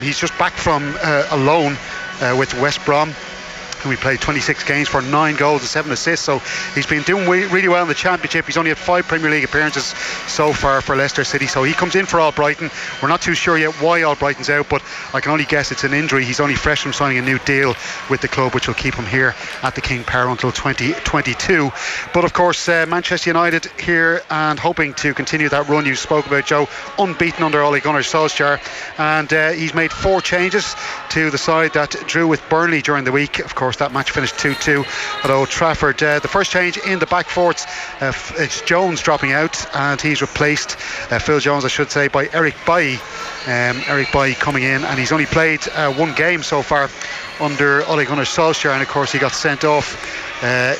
He's just back from a loan with West Brom. We played 26 games for 9 goals and 7 assists, so he's been doing really well in the Championship. He's only had 5 Premier League appearances so far for Leicester City, so he comes in for Albrighton. We're not too sure yet why Albrighton's out, but I can only guess it's an injury. He's only fresh from signing a new deal with the club, which will keep him here at the King Power until 2022. But of course, Manchester United here and hoping to continue that run you spoke about, Joe, unbeaten under Ole Gunnar Solskjaer, and he's made 4 changes to the side that drew with Burnley during the week. Of course, that match finished 2-2 at Old Trafford. The first change in the back fours, it's Jones dropping out, and he's replaced, Phil Jones I should say, by Eric Bailly. Eric Bailly coming in, and he's only played 1 game so far under Ole Gunnar Solskjaer, and of course he got sent off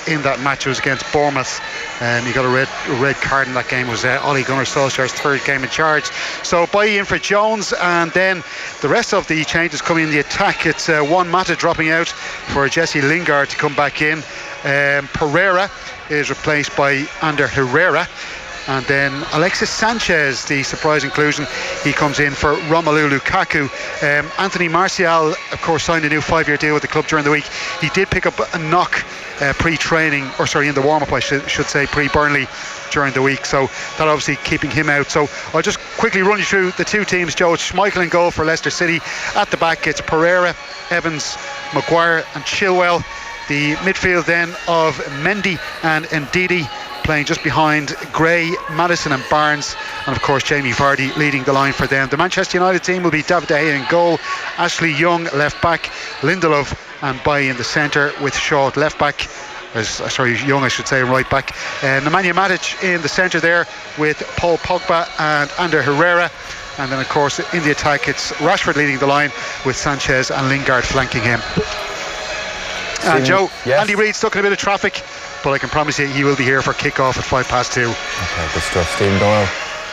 in that match. It was against Bournemouth, and he got a red card in that game. It was Ole Gunnar Solskjaer's 3rd game in charge. So Bailly in for Jones, and then the rest of the changes coming in the attack. It's Juan Mata dropping out for Jesse Lingard to come back in. Pereira is replaced by Ander Herrera. And then Alexis Sanchez, the surprise inclusion, he comes in for Romelu Lukaku. Anthony Martial, of course, signed a new 5-year deal with the club during the week. He did pick up a knock pre-training, or sorry, in the warm-up I should say, pre-Burnley during the week, so that obviously keeping him out. So I'll just quickly run you through the 2 teams, Joe. It's Schmeichel in goal for Leicester City. At the back it's Pereira, Evans, Maguire and Chilwell. The midfield then of Mendy and Ndidi playing just behind Gray, Maddison and Barnes, and of course Jamie Vardy leading the line for them. The Manchester United team will be David De Gea in goal, Ashley Young left back, Lindelof and Bailly in the centre, with Shaw at left back, Young I should say, right back. Nemanja Matic in the centre there with Paul Pogba and Ander Herrera. And then of course in the attack it's Rashford leading the line with Sanchez and Lingard flanking him. And Joe, yes. Andy Reid stuck in a bit of traffic, but I can promise you he will be here for kick-off at 2:05. Okay, good stuff. Stephen Doyle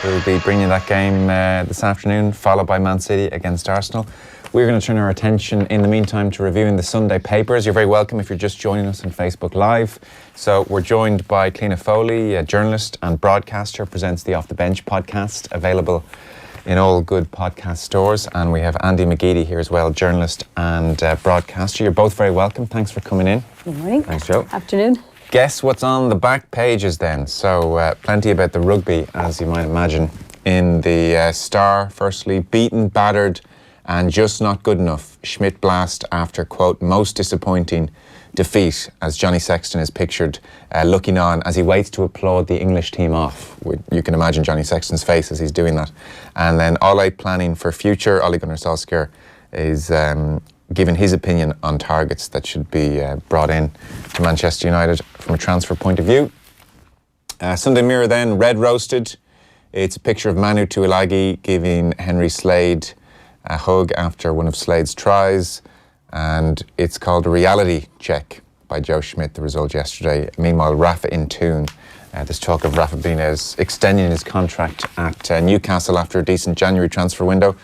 will be bringing that game this afternoon, followed by Man City against Arsenal. We're going to turn our attention in the meantime to reviewing the Sunday papers. You're very welcome if you're just joining us on Facebook Live. So we're joined by Cliona Foley, a journalist and broadcaster, presents the Off the Bench podcast, available in all good podcast stores. And we have Andy McGeady here as well, journalist and broadcaster. You're both very welcome. Thanks for coming in. Good morning. Thanks, Joe. Afternoon. Guess what's on the back pages then? So plenty about the rugby, as you might imagine, in the Star. Firstly, beaten, battered and just not good enough. Schmidt blast after, quote, most disappointing defeat, as Johnny Sexton is pictured looking on as he waits to applaud the English team off. You can imagine Johnny Sexton's face as he's doing that. And then LIII planning for future. Ole Gunnar Solskjaer is giving his opinion on targets that should be brought in to Manchester United from a transfer point of view. Sunday Mirror then, red roasted. It's a picture of Manu Tuilagi giving Henry Slade a hug after one of Slade's tries, and it's called a reality check by Joe Schmidt, the result yesterday. Meanwhile, Rafa in tune. There's talk of Rafa Benitez extending his contract at Newcastle after a decent January transfer window.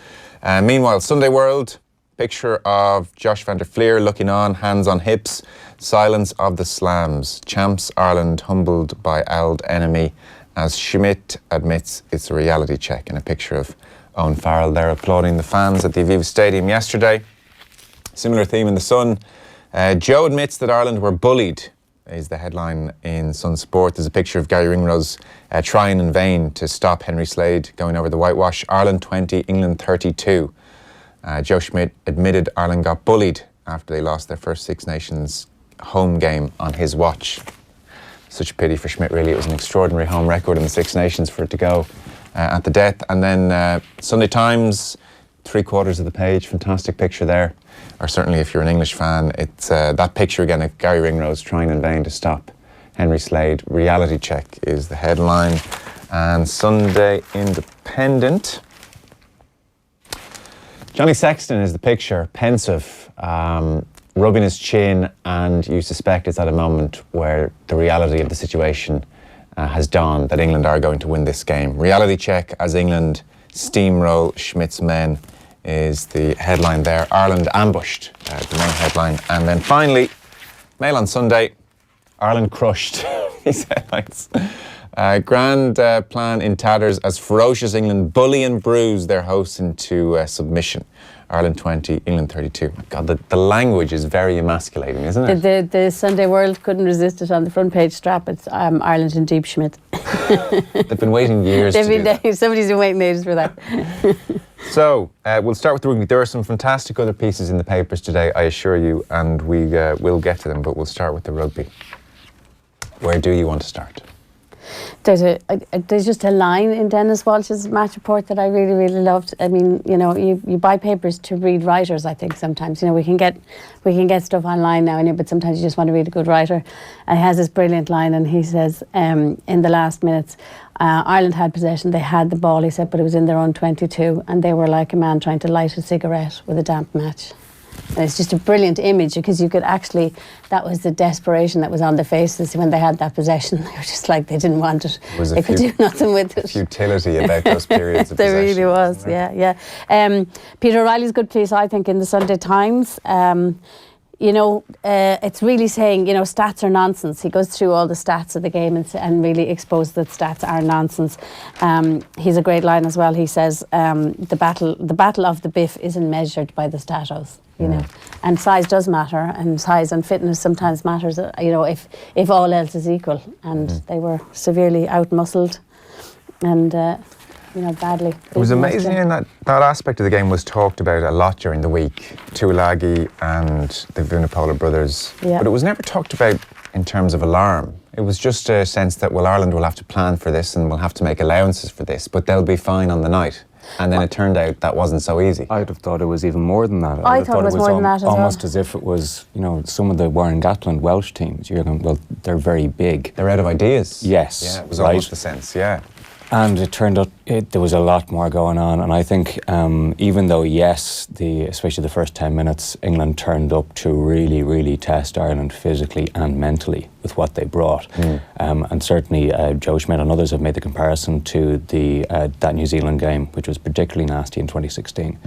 Meanwhile, Sunday World, picture of Josh van der Fleer looking on, hands on hips, silence of the slams. Champs Ireland humbled by old enemy, as Schmidt admits it's a reality check, in a picture of Owen Farrell there applauding the fans at the Aviva Stadium yesterday. Similar theme in the Sun. Joe admits that Ireland were bullied, is the headline in Sun Sport. There's a picture of Gary Ringrose trying in vain to stop Henry Slade going over the whitewash. Ireland 20, England 32. Joe Schmidt admitted Ireland got bullied after they lost their first Six Nations home game on his watch. Such a pity for Schmidt, really. It was an extraordinary home record in the Six Nations for it to go at the death. And then Sunday Times, 3/4 of the page, fantastic picture there. Or certainly if you're an English fan, it's that picture again of Gary Ringrose trying in vain to stop Henry Slade. Reality check is the headline. And Sunday Independent, Johnny Sexton is the picture, pensive, rubbing his chin, and you suspect it's at a moment where the reality of the situation has dawned, that England are going to win this game. Reality check as England steamroll Schmidt's men is the headline there. Ireland ambushed, the main headline. And then finally, Mail on Sunday, Ireland crushed, these headlines. Grand plan in tatters as ferocious England bully and bruise their hosts into submission. Ireland 20, England 32. God, the language is very emasculating, isn't it? The Sunday World couldn't resist it on the front page strap. It's Ireland in deep Schmidt. They've been waiting years to do that. Somebody's been waiting ages for that. So, we'll start with the rugby. There are some fantastic other pieces in the papers today, I assure you, and we will get to them, but we'll start with the rugby. Where do you want to start? There's just a line in Dennis Walsh's match report that I really, really loved. I mean, you know, you buy papers to read writers, I think, sometimes. You know, we can get stuff online now, but sometimes you just want to read a good writer. And he has this brilliant line, and he says, in the last minutes, Ireland had possession, they had the ball, he said, but it was in their own 22, and they were like a man trying to light a cigarette with a damp match. And it's just a brilliant image, because you could actually, that was the desperation that was on their faces when they had that possession. They were just like, they didn't want it. They could do nothing with it. Futility about those periods of there possession. There really was, yeah. Peter O'Reilly's good piece, I think, in the Sunday Times. You know, it's really saying, you know, stats are nonsense. He goes through all the stats of the game and really exposes that stats are nonsense. He's a great line as well. He says, the battle of the biff isn't measured by the statos. You know, and size does matter, and size and fitness sometimes matters. You know, if all else is equal, and they were severely out-muscled, and you know, badly. It was amazing, and that aspect of the game was talked about a lot during the week. Tuilagi and the Vunipola brothers, but it was never talked about in terms of alarm. It was just a sense that, well, Ireland will have to plan for this, and we'll have to make allowances for this, but they'll be fine on the night. And then it turned out that wasn't so easy. I'd have thought it was even more than that. I thought it was more than that as well. Almost as if it was, you know, some of the Warren Gatland Welsh teams. You're going, well, they're very big. They're out of ideas. Yes. Yeah, it was almost the sense, yeah. And it turned out there was a lot more going on. And I think even though, yes, especially the first 10 minutes, England turned up to really, really test Ireland physically and mentally with what they brought. And certainly Joe Schmidt and others have made the comparison to that New Zealand game, which was particularly nasty in 2016.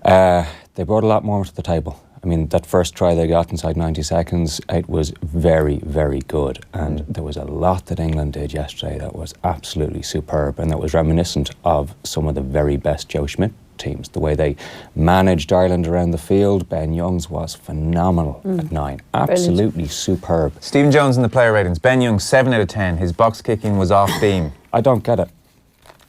They brought a lot more to the table. I mean, that first try they got inside 90 seconds, it was very, very good. And there was a lot that England did yesterday that was absolutely superb, and that was reminiscent of some of the very best Joe Schmidt teams. The way they managed Ireland around the field. Ben Youngs was phenomenal at 9. Absolutely brilliant. Superb. Stephen Jones in the player ratings. Ben Youngs, 7 out of 10. His box kicking was off beam. I don't get it.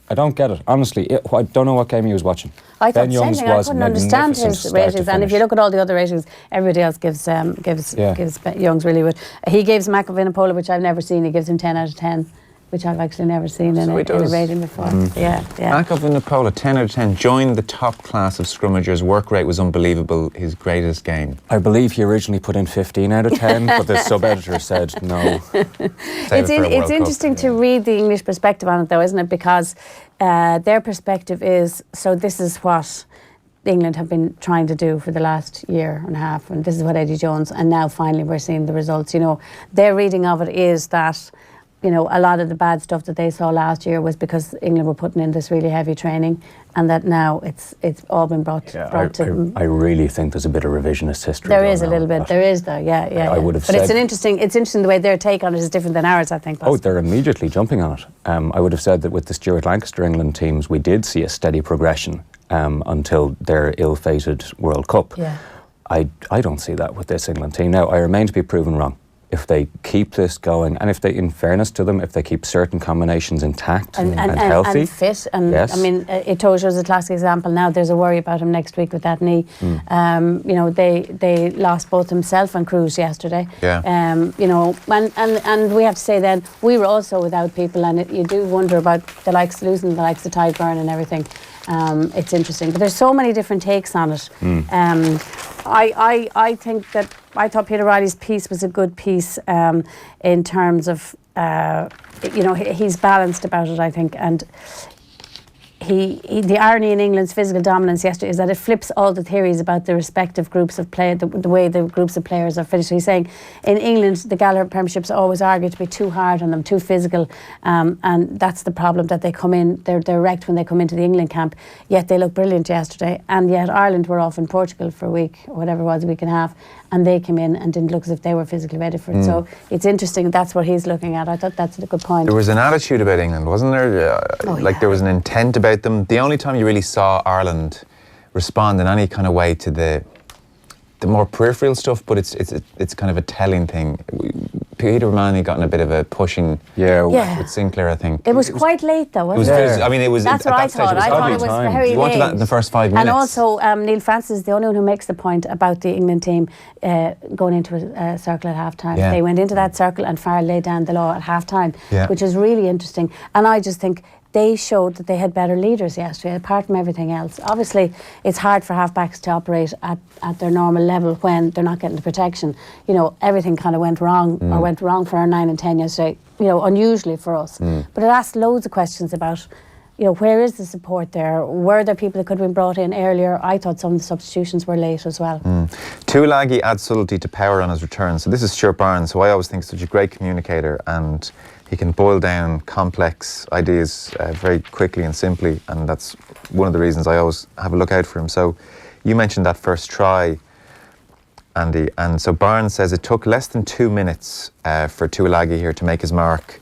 Honestly, I don't know what game he was watching. I thought the same thing. I couldn't understand his ratings. And if you look at all the other ratings, everybody else gives Youngs really good. He gives McAvinapola, which I've never seen, he gives him 10 out of 10, which I've actually never seen in a rating before. McAvinapola, 10 out of 10, joined the top class of scrummagers. Work rate was unbelievable. His greatest game. I believe he originally put in 15 out of 10, but the sub-editor said no. It's interesting to read the English perspective on it, though, isn't it? Because their perspective is, so this is what England have been trying to do for the last year and a half, and this is what Eddie Jones, and now finally we're seeing the results. You know, their reading of it is that, you know, a lot of the bad stuff that they saw last year was because England were putting in this really heavy training, and that now it's all been brought to them. I really think there's a bit of revisionist history. There is a little bit. There is, though. I would have said. But it's interesting the way their take on it is different than ours, I think. Oh, they're immediately jumping on it. I would have said that with the Stuart Lancaster England teams, we did see a steady progression until their ill-fated World Cup. Yeah. I don't see that with this England team. Now, I remain to be proven wrong. If they keep this going, and if they, in fairness to them, if they keep certain combinations intact and healthy. And fit. And yes. I mean, Itojo is a classic example. Now there's a worry about him next week with that knee. You know, they lost both himself and Cruz yesterday. Yeah. You know, and we have to say then, we were also without people, and you do wonder about the likes of losing, the likes of Tyburn and everything. It's interesting, but there's so many different takes on it. I think that I thought Peter Riley's piece was a good piece in terms of you know, he's balanced about it, I think, and the irony in England's physical dominance yesterday is that it flips all the theories about the respective groups of play, the way the groups of players are finished. So he's saying in England the Gallagher Premiership's always argued to be too hard on them, too physical, and that's the problem, that they come in, they're direct when they come into the England camp, yet they look brilliant yesterday, and yet Ireland were off in Portugal for a week, or whatever it was, a week and a half, and they came in and didn't look as if they were physically ready for it. So it's interesting, that's what he's looking at. I thought that's a good point. There was an attitude about England, wasn't there? There was an intent about them. The only time you really saw Ireland respond in any kind of way to the more peripheral stuff, but it's kind of a telling thing. Peter Romani got in a bit of a pushing with Sinclair, I think. It was quite late though, wasn't it? I mean, it was. That's what I thought. I thought it was very late. You wanted that in the first 5 minutes. And also, Neil Francis is the only one who makes the point about the England team going into a circle at half-time. They went into that circle and Farrell laid down the law at half-time, which is really interesting. And I just think they showed that they had better leaders yesterday, apart from everything else. Obviously, it's hard for half-backs to operate at their normal level when they're not getting the protection. You know, everything kind of went wrong, or went wrong for our 9 and 10 yesterday, you know, unusually for us. But it asked loads of questions about, you know, where is the support there? Were there people that could have been brought in earlier? I thought some of the substitutions were late as well. Tuilagi adds subtlety to power on his return. So this is Stuart Barnes, who I always think is such a great communicator, and he can boil down complex ideas very quickly and simply, and that's one of the reasons I always have a look out for him. So you mentioned that first try, Andy, and so Barnes says it took less than 2 minutes for Tuilagi here to make his mark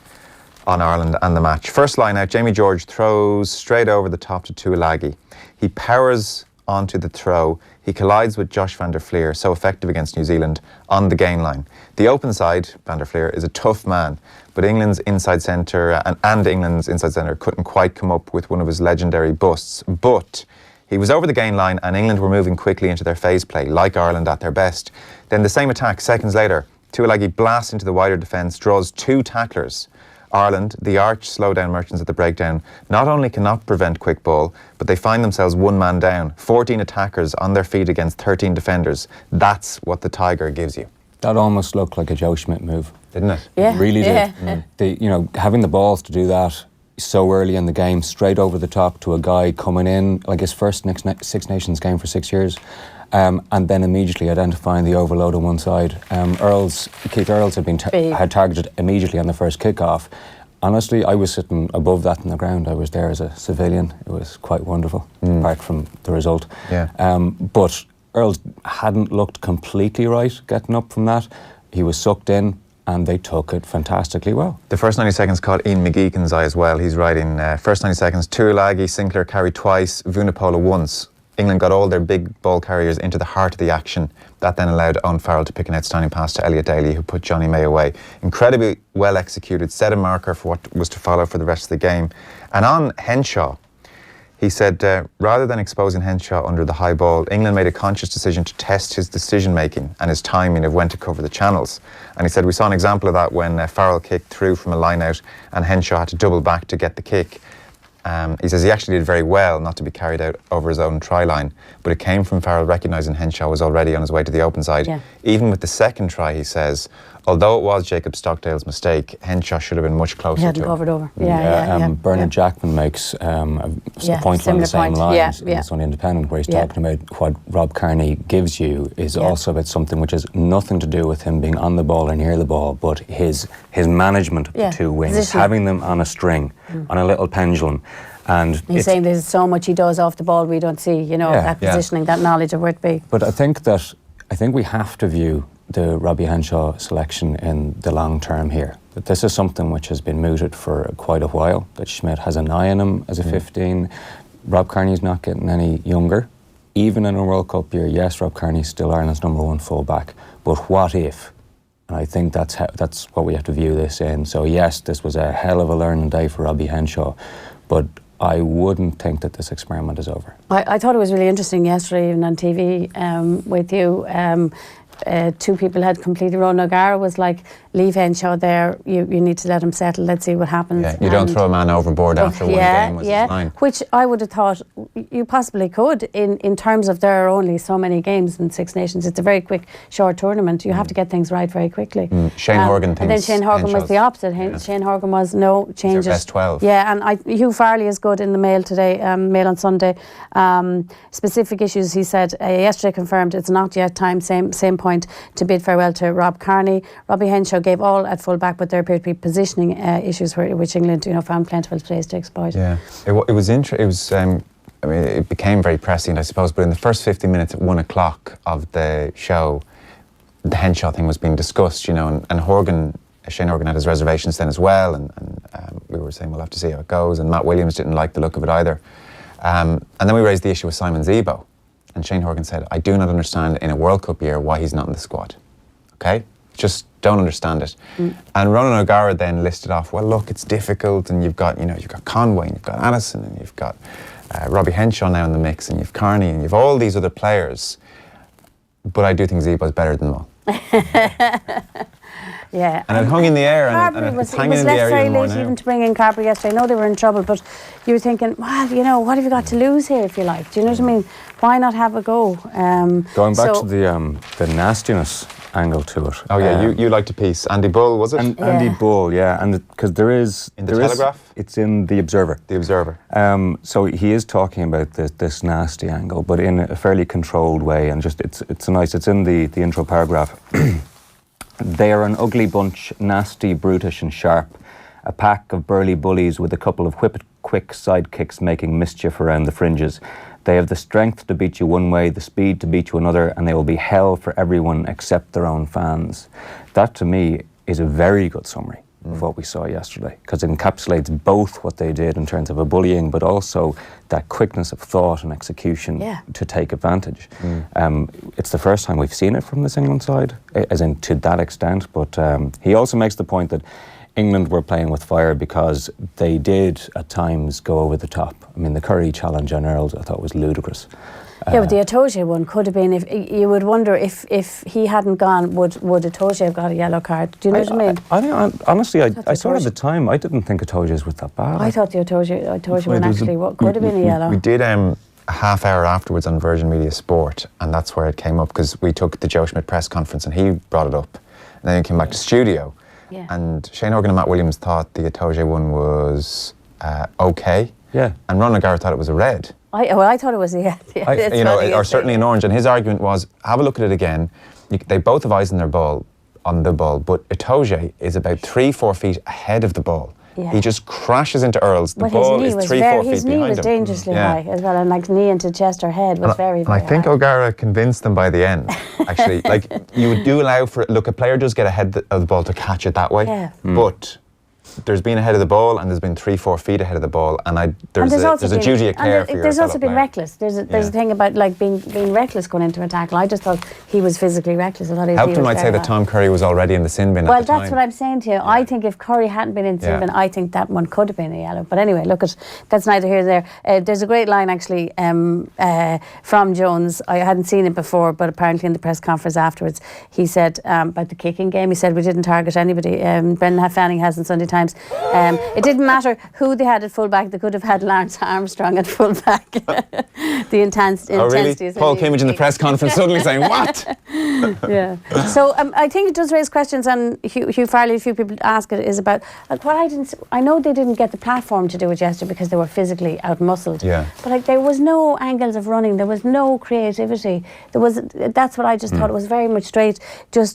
on Ireland and the match. First line out, Jamie George throws straight over the top to Tuilagi. He powers onto the throw. He collides with Josh van der Fleer, so effective against New Zealand, on the gain line. The open side, van der Fleer, is a tough man, but England's inside centre and England's inside centre couldn't quite come up with one of his legendary busts. But he was over the gain line and England were moving quickly into their phase play, like Ireland at their best. Then the same attack, seconds later, Tuilagi blasts into the wider defence, draws 2 tacklers. Ireland, the arch slow-down merchants at the breakdown, not only cannot prevent quick ball, but they find themselves 1 man down, 14 attackers on their feet against 13 defenders. That's what the Tiger gives you. That almost looked like a Joe Schmidt move, didn't it? Yeah, it really did. You know, having the balls to do that so early in the game, straight over the top to a guy coming in, like his first Six Nations game for 6 years, and then immediately identifying the overload on one side. Keith Earls had targeted immediately on the first kickoff. Honestly, I was sitting above that in the ground. I was there as a civilian. It was quite wonderful, apart from the result. But Earls hadn't looked completely right getting up from that. He was sucked in, and they took it fantastically well. The first 90 seconds caught Ian McGeechan's eye as well. He's writing, first 90 seconds, Tuilagi, Sinclair carried twice, Vunipola once. England got all their big ball carriers into the heart of the action. That then allowed Owen Farrell to pick an outstanding pass to Elliot Daly, who put Johnny May away. Incredibly well executed, set a marker for what was to follow for the rest of the game. And on Henshaw, he said, rather than exposing Henshaw under the high ball, England made a conscious decision to test his decision-making and his timing of when to cover the channels. And he said, we saw an example of that when Farrell kicked through from a line-out and Henshaw had to double back to get the kick. He says he actually did very well not to be carried out over his own try line, but it came from Farrell recognising Henshaw was already on his way to the open side. Even with the second try, he says, although it was Jacob Stockdale's mistake, Henshaw should have been much closer he hadn't to him. covered over. Bernard Jackman makes a point along the same lines in the Sunday Independent, where he's talking about what Rob Kearney gives you is also about something which has nothing to do with him being on the ball or near the ball, but his management of the 2 wings, having them on a string, on a little pendulum. And he's saying there's so much he does off the ball we don't see, you know, that positioning, that knowledge of where to be. But I think we have to view the Robbie Henshaw selection in the long term here. That this is something which has been mooted for quite a while, that Schmidt has an eye on him as a 15. Rob Kearney's not getting any younger. Even in a World Cup year, yes, Rob Kearney's still Ireland's #1 full-back. But what if? And I think that's what we have to view this in. So yes, this was a hell of a learning day for Robbie Henshaw, but I wouldn't think that this experiment is over. I thought it was really interesting yesterday, even on TV with you. 2 people had completely wrong. O'Gara was like, leave Henshaw there, you need to let him settle, let's see what happens. You don't throw a man overboard after one game was his line. Which I would have thought you possibly could in terms of there are only so many games in Six Nations. It's a very quick, short tournament. You have to get things right very quickly. Shane Horgan thinks. And then Shane Horgan was the opposite. Shane Horgan was no changes. Best 12. Yeah, and Hugh Farley is good in the Mail today, Mail on Sunday. Specific issues, he said, yesterday confirmed it's not yet time, same point, to bid farewell to Rob Kearney. Robbie Henshaw gave all at full back, but there appear to be positioning issues which England, found plentiful plays to exploit. Yeah, it was interesting. I mean, it became very prescient, I suppose. But in the first 50 minutes at 1 o'clock of the show, the Henshaw thing was being discussed, and Shane Horgan had his reservations then as well, and we were saying we'll have to see how it goes. And Matt Williams didn't like the look of it either. And then we raised the issue with Simon Zebo. and Shane Horgan said, I do not understand in a World Cup year why he's not in the squad. Okay? Just don't understand it. And Ronan O'Gara then listed off, well, look, it's difficult, and you've got Conway, and you've got Addison, and you've got Robbie Henshaw now in the mix, and you've Carney, and you've all these other players. But I do think Zebo's better than them all. Yeah. And it hung in the air, and it's hanging in the air very even more late now. even to bring in Carberry yesterday. I know they were in trouble, but you were thinking, well, what have you got to lose here, if you like? Do you know what I mean? Why not have a go? Going back to the nastiness angle to it. Oh yeah, you liked a piece. Andy Bull, was it? Andy Bull, yeah, and because there is in the Telegraph. It's in the Observer. The Observer. So he is talking about this nasty angle, but in a fairly controlled way, and just it's nice. It's in the intro paragraph. They are an ugly bunch, nasty, brutish and sharp. A pack of burly bullies with a couple of whip-it-quick sidekicks making mischief around the fringes. They have the strength to beat you one way, the speed to beat you another, and they will be hell for everyone except their own fans. That, to me, is a very good summary of what we saw yesterday, because it encapsulates both what they did in terms of a bullying, but also that quickness of thought and execution to take advantage. It's the first time we've seen it from this England side, as in to that extent, but he also makes the point that England were playing with fire because they did at times go over the top. I mean, the Curry challenge on Earls I thought was ludicrous. Yeah, but the Itoje one could have been, if you would wonder if he hadn't gone, would Itoje have got a yellow card? Do you know what I mean? Honestly, I saw at the time, I didn't think Itoje's was that bad. I thought the Itoje one actually could have been a yellow. We did a half hour afterwards on Virgin Media Sport, and that's where it came up, because we took the Joe Schmidt press conference and he brought it up. And then he came back to studio. Yeah. And Shane Horgan and Matt Williams thought the Itoje one was okay. Yeah. And Ron O'Gara thought it was a red. I thought it was or certainly an orange. And his argument was, have a look at it again. They both have eyes on the ball, but Itoje is about 3-4 feet ahead of the ball. Yeah. He just crashes into Earls. The ball is 3-4 feet behind him. His knee was dangerously high as well, and like knee into chest or head was very, very high. I think O'Gara convinced them by the end, actually. Like, you do allow for, look, a player does get ahead of the ball to catch it that way, but there's been ahead of the ball and there's been 3-4 feet ahead of the ball, and there's a duty of care for your There's also been player. Reckless. There's a thing about like being reckless going into a tackle. I just thought he was physically reckless. I thought Helped him, I'd say, that Tom Curry was already in the sin bin at the time. Well, that's what I'm saying to you. Yeah. I think if Curry hadn't been in sin bin, I think that one could have been a yellow. But anyway, look, that's neither here nor there. There's a great line actually from Jones. I hadn't seen it before, but apparently in the press conference afterwards, he said about the kicking game. He said we didn't target anybody. Brendan Fanning has in Sunday Times. It didn't matter who they had at fullback. They could have had Lance Armstrong at fullback. The intensity. Oh, really? Paul Kimmage in the press conference suddenly saying, what? Yeah. So I think it does raise questions, and Hugh Farley, a few people ask it, is about I know they didn't get the platform to do it yesterday because they were physically out-muscled. Yeah. But there was no angles of running. There was no creativity. That's what I just thought. It was very much straight.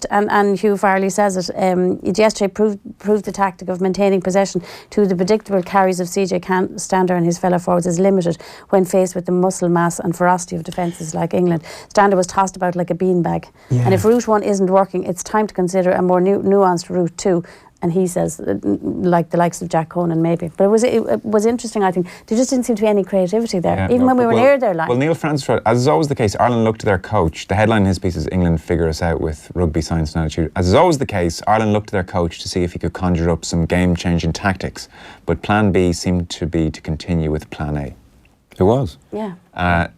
And Hugh Farley says it. Yesterday proved the tactic of maintaining possession to the predictable carries of CJ Stander and his fellow forwards is limited when faced with the muscle mass and ferocity of defences like England. Stander was tossed about like a beanbag. Yeah. And if route 1 isn't working, it's time to consider a more nuanced route 2. And he says, like the likes of Jack Conan, maybe. But it was interesting, I think. There just didn't seem to be any creativity there, even when we were near their line. Well, Neil Francis, as is always the case, Ireland looked to their coach. The headline in his piece is England figure us out with rugby science and attitude. As is always the case, Ireland looked to their coach to see if he could conjure up some game-changing tactics. But plan B seemed to be to continue with plan A. It was. Yeah.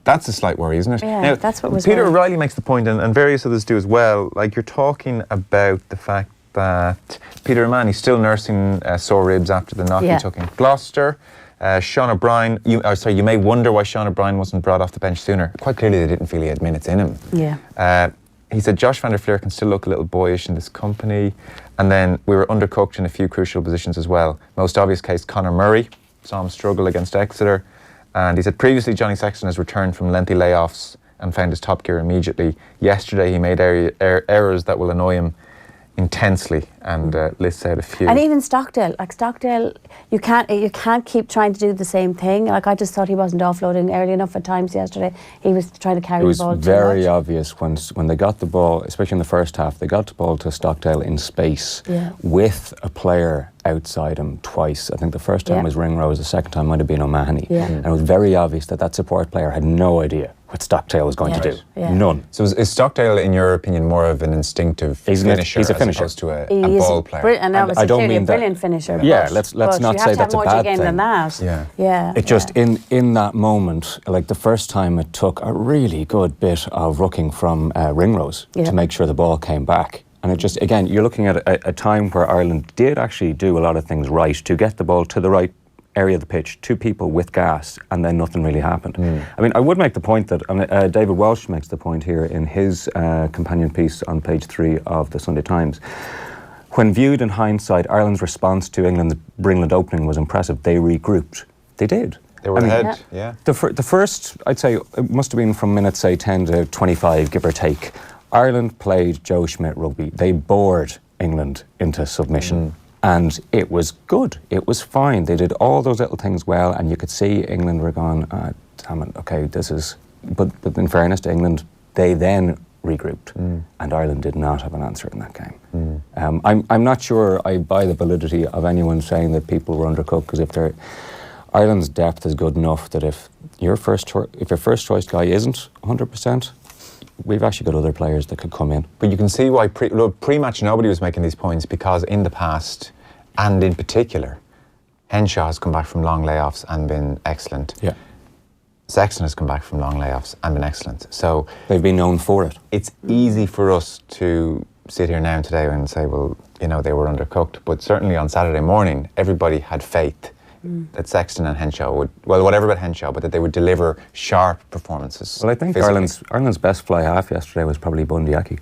That's a slight worry, isn't it? Yeah, now, that's what was Peter worrying. O'Reilly makes the point, and various others do as well. Like, you're talking about the fact that Peter O'Mahony's still nursing sore ribs after the knock he took in Gloucester. Sean O'Brien, you may wonder why Sean O'Brien wasn't brought off the bench sooner. Quite clearly they didn't feel he had minutes in him. Yeah. He said Josh van der Fleer can still look a little boyish in this company. And then we were undercooked in a few crucial positions as well. Most obvious case, Conor Murray. Saw him struggle against Exeter. And he said previously Johnny Sexton has returned from lengthy layoffs and found his top gear immediately. Yesterday he made errors that will annoy him intensely, and lists out a few. And even Stockdale, you can't keep trying to do the same thing. Like, I just thought he wasn't offloading early enough at times yesterday. He was trying to carry the ball too much. It was very obvious when they got the ball, especially in the first half, they got the ball to Stockdale in space with a player outside him twice. I think the first time was Ringrose, the second time might have been O'Mahony. Yeah. And it was very obvious that support player had no idea what Stockdale was going to do. Yeah. None. So is Stockdale, in your opinion, more of an instinctive finisher he's a finisher. as opposed to a ball player? And obviously I don't clearly mean a that- brilliant finisher. Yeah, but let's not say that's a you have to have more to bad game than thing. that. Yeah. Yeah. It just, in that moment, like the first time it took a really good bit of rucking from Ringrose to make sure the ball came back. And it just, again, you're looking at a time where Ireland did actually do a lot of things right to get the ball to the right area of the pitch to people with gas, and then nothing really happened. I mean, I would make the point that David Walsh makes the point here in his companion piece on page 3 of the Sunday Times. When viewed in hindsight, Ireland's response to England's England opening was impressive. They regrouped. They did. They were ahead, yeah. The first, I'd say, it must have been from minute, say, 10 to 25, give or take. Ireland played Joe Schmidt rugby. They bored England into submission. And it was good. It was fine. They did all those little things well, and you could see England were gone, damn it, okay, this is... But in fairness to England, they then regrouped, and Ireland did not have an answer in that game. I'm not sure I buy the validity of anyone saying that people were undercooked, because Ireland's depth is good enough that if your first choice guy isn't 100%, we've actually got other players that could come in. But you can see why pre-match nobody was making these points, because in the past, and in particular, Henshaw has come back from long layoffs and been excellent. Yeah. Sexton has come back from long layoffs and been excellent. So they've been known for it. It's easy for us to sit here now today and say, well, you know, they were undercooked. But certainly on Saturday morning, everybody had faith that Sexton and Henshaw would, well, whatever about Henshaw, but that they would deliver sharp performances. Well, I think Ireland's best fly half yesterday was probably Bundyaki.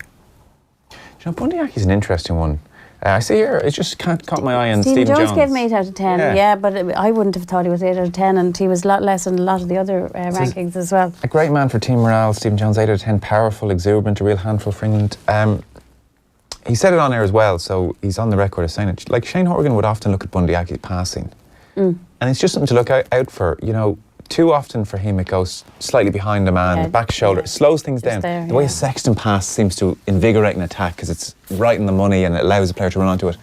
You know, Bundyaki's an interesting one. I see here, it just caught my eye on Stephen Jones. Gave him 8 out of 10, yeah, but I wouldn't have thought he was 8 out of 10, and he was a lot less than a lot of the other rankings as well. A great man for team morale, Stephen Jones, 8 out of 10, powerful, exuberant, a real handful for England. He said it on air as well, so he's on the record of saying it. Like, Shane Horgan would often look at Bundyaki's passing, and it's just something to look out for. You know, too often for him it goes slightly behind the man, the back shoulder, it slows things down. The way a Sexton pass seems to invigorate an attack because it's right in the money and it allows the player to run onto it.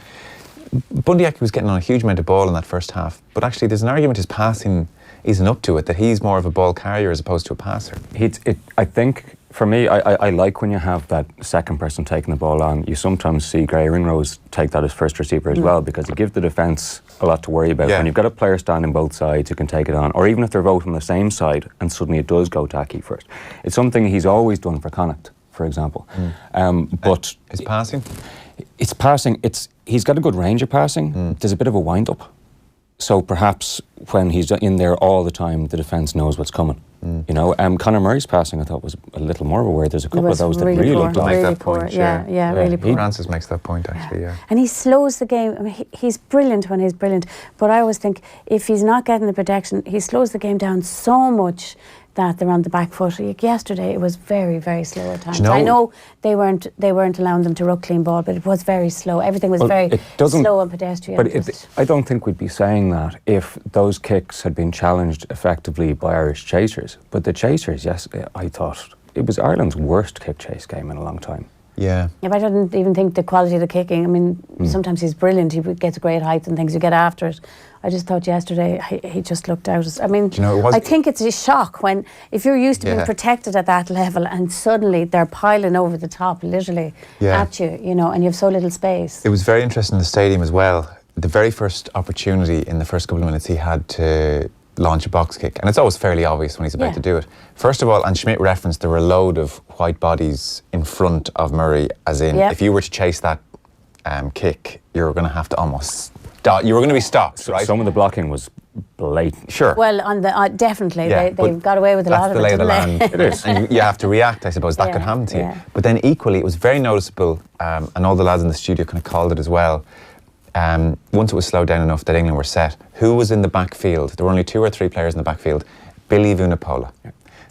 Bundyaki was getting on a huge amount of ball in that first half, but actually there's an argument his passing isn't up to it, that he's more of a ball carrier as opposed to a passer. I think, for me, I like when you have that second person taking the ball on. You sometimes see Gray Ringrose take that as first receiver as well, because you give the defence a lot to worry about. When you've got a player standing both sides who can take it on, or even if they're both on the same side and suddenly it does go to Aki first. It's something he's always done for Connacht, for example. But his passing? It's passing. He's got a good range of passing. There's a bit of a wind-up. So perhaps when he's in there all the time, the defence knows what's coming. You know, Conor Murray's passing, I thought, was a little more aware. There's a couple of those that really looked like that point. Yeah, really poor. Francis makes that point, actually, And he slows the game. I mean, he's brilliant when he's brilliant, but I always think if he's not getting the protection, he slows the game down so much that they're on the back foot. Like yesterday, it was very, very slow at times. I know they weren't allowing them to ruck clean ball, but it was very slow. Everything was very slow and pedestrian. But I don't think we'd be saying that if those kicks had been challenged effectively by Irish chasers. But the chasers, yes, I thought it was Ireland's worst kick chase game in a long time. Yeah, but I didn't even think the quality of the kicking. I mean, sometimes he's brilliant. He gets great height and things. You get after it. I just thought yesterday he just looked out. I mean, I think it's a shock when if you're used to being protected at that level and suddenly they're piling over the top, literally at you, you know, and you have so little space. It was very interesting in the stadium as well. The very first opportunity in the first couple of minutes, he had to launch a box kick, and it's always fairly obvious when he's about to do it. First of all, and Schmidt referenced, there were a load of white bodies in front of Murray, as in if you were to chase that kick, you were going to have to almost stop. You were going to be stopped, right? Some of the blocking was blatant. Sure. Well, on the definitely, they've got away with a lot of it. That's the lay of the land. It is. And you have to react, I suppose. That could happen to you. But then equally, it was very noticeable, and all the lads in the studio kind of called it as well. Once it was slowed down enough that England were set, who was in the backfield? There were only 2 or 3 players in the backfield. Billy Vunipola.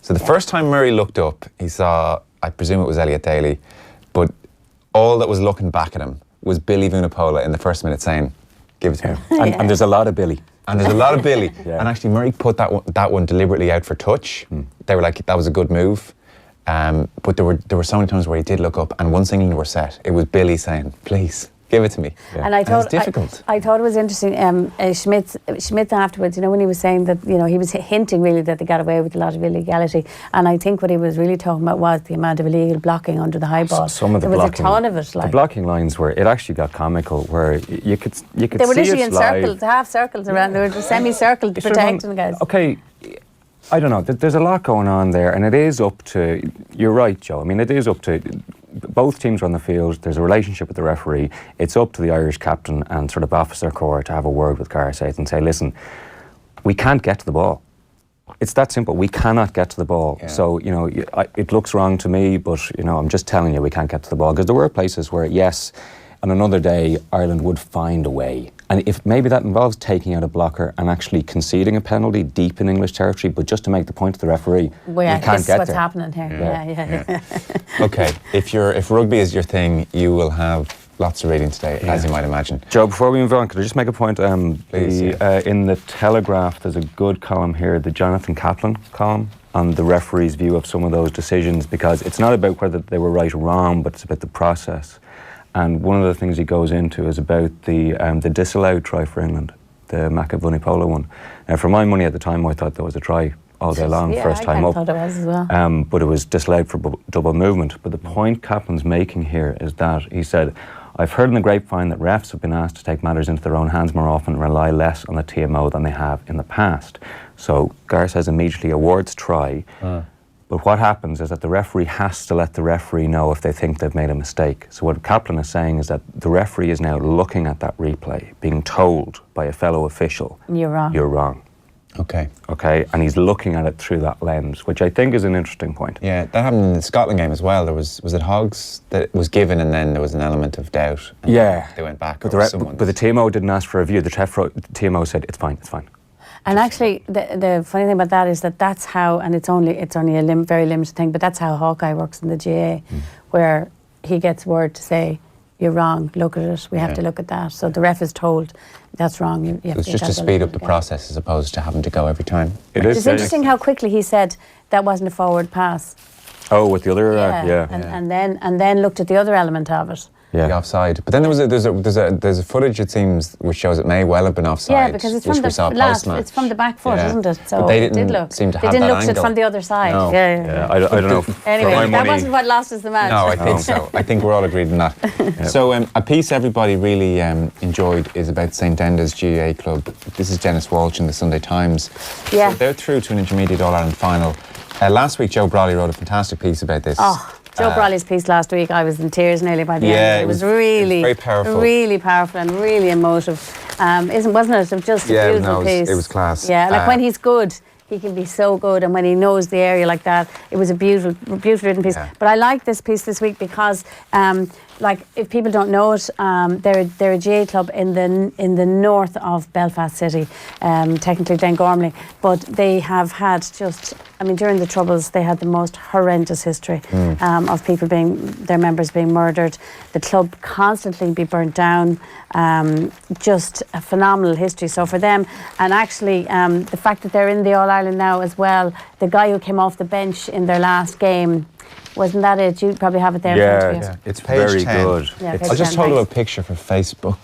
So the first time Murray looked up, he saw, I presume it was Elliot Daly, but all that was looking back at him was Billy Vunipola in the first minute saying, give it to me. And there's a lot of Billy. And there's a lot of Billy. And actually Murray put that one deliberately out for touch. They were like, that was a good move. But there were so many times where he did look up, and once England were set, it was Billy saying, please, Give it to me. And I thought it's difficult. I thought it was interesting. Schmidt afterwards, you know, when he was saying that, you know, he was hinting really that they got away with a lot of illegality, and I think what he was really talking about was the amount of illegal blocking under the high ball. Some of the there was blocking, a ton of it. Like, the blocking lines were, it actually got comical, where you could they were see literally it in live. circles, half circles around. They were semi-circled protecting the guys. Okay, I don't know. There's a lot going on there, and it is up to. You're right, Joe. I mean, it is up to. Both teams are on the field. There's a relationship with the referee. It's up to the Irish captain and sort of officer corps to have a word with Gareth and say, listen, we can't get to the ball. It's that simple. We cannot get to the ball. Yeah. So, you know, it looks wrong to me, but, you know, I'm just telling you we can't get to the ball. Because there were places where, yes, on another day, Ireland would find a way. And if maybe that involves taking out a blocker and actually conceding a penalty deep in English territory, but just to make the point to the referee, Well, you can't this get is what's there. happening here. Yeah. Okay, if rugby is your thing, you will have lots of reading today, as you might imagine. Joe, before we move on, could I just make a point? Please, in the Telegraph, there's a good column here, the Jonathan Kaplan column, on the referee's view of some of those decisions, because it's not about whether they were right or wrong, but it's about the process. And one of the things he goes into is about the disallowed try for England, the Macavunipolo one. Now, for my money at the time, I thought there was a try all day long, first time up. I thought it was as well. But it was disallowed for double movement. But the point Kaplan's making here is that he said, I've heard in the grapevine that refs have been asked to take matters into their own hands more often and rely less on the TMO than they have in the past. So Gar says immediately awards try. But what happens is that the referee has to let the referee know if they think they've made a mistake. So what Kaplan is saying is that the referee is now looking at that replay, being told by a fellow official, You're wrong. You're wrong. Okay. Okay, and he's looking at it through that lens, which I think is an interesting point. Yeah, that happened in the Scotland game as well. There was it Hoggs that was given, and then there was an element of doubt. And Yeah. they went back. But over the someone. TMO didn't ask for a review. The TMO said, it's fine, it's fine. And actually, the funny thing about that is that that's how, and it's only a very limited thing, but that's how Hawkeye works in the GA, where he gets word to say, you're wrong, look at it, we have to look at that. So the ref is told, that's wrong. You have It's just to speed up the process as opposed to having to go every time. It's interesting how quickly he said that wasn't a forward pass. Oh, with the other, And then looked at the other element of it. The offside. But then there's a footage, it seems, which shows it may well have been offside. Yeah, because it's from it's from the back foot, isn't it? So but they it did didn't look. seem to They have didn't that look at it angle. from the other side. No. Yeah. I don't know. Anyway, For my that money, wasn't what lost us the match. No, I think so. I think we're all agreed on that. So a piece everybody really enjoyed is about St Enda's GAA club. This is Dennis Walsh in the Sunday Times. Yeah. So they're through to an intermediate All-Ireland final. Last week, Joe Brawley wrote a fantastic piece about this. Joe Brawley's piece last week, I was in tears nearly by the Yeah, end. It was really very powerful. really powerful and really emotive. Wasn't it? It was just a beautiful piece. It was class. Yeah, like when he's good, he can be so good, and when he knows the area like that, it was a beautiful written piece. Yeah. But I like this piece this week because, like, if people don't know it, they're a GA club in the north of Belfast City, technically Glengormley, but they have had during the Troubles, they had the most horrendous history of people their members being murdered, the club constantly be burnt down, just a phenomenal history. So for them, and actually the fact that they're in the All-Ireland now as well, the guy who came off the bench in their last game, wasn't that it? You probably have it there in front of you. It's page very 10. good. Yeah, It's- page I'll just 10, hold up a thanks. picture for Facebook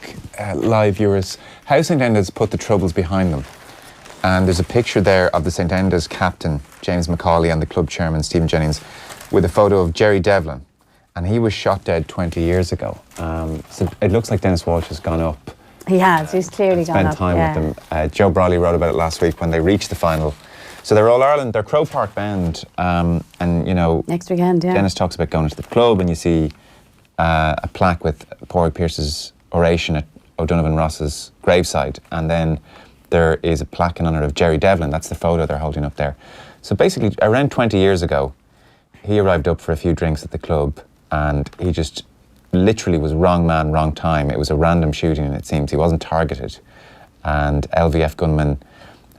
live viewers. How St Enda's put the Troubles behind them. And there's a picture there of the St Enda's captain, James McCauley, and the club chairman, Stephen Jennings, with a photo of Jerry Devlin. And he was shot dead 20 years ago. So it looks like Dennis Walsh has gone up. He has. He's clearly gone Spent up. time yeah. with them. Joe Brawley wrote about it last week when they reached the final. So they're All-Ireland, they're Croke Park bound. And, you know, Next weekend, yeah. Dennis talks about going to the club and you see a plaque with Pádraig Pearse's oration at O'Donovan Ross's graveside. And then there is a plaque in honour of Jerry Devlin. That's the photo they're holding up there. So basically, around 20 years ago, he arrived up for a few drinks at the club and he just literally was wrong man, wrong time. It was a random shooting, it seems. He wasn't targeted. And LVF gunmen,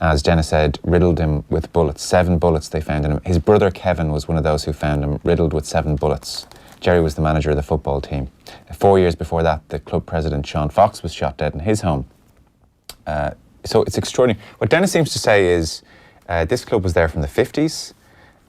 as Dennis said, riddled him with bullets. 7 bullets they found in him. His brother Kevin was one of those who found him riddled with 7 bullets. Jerry was the manager of the football team. 4 years before that, the club president, Sean Fox, was shot dead in his home. So it's extraordinary. What Dennis seems to say is this club was there from the 50s.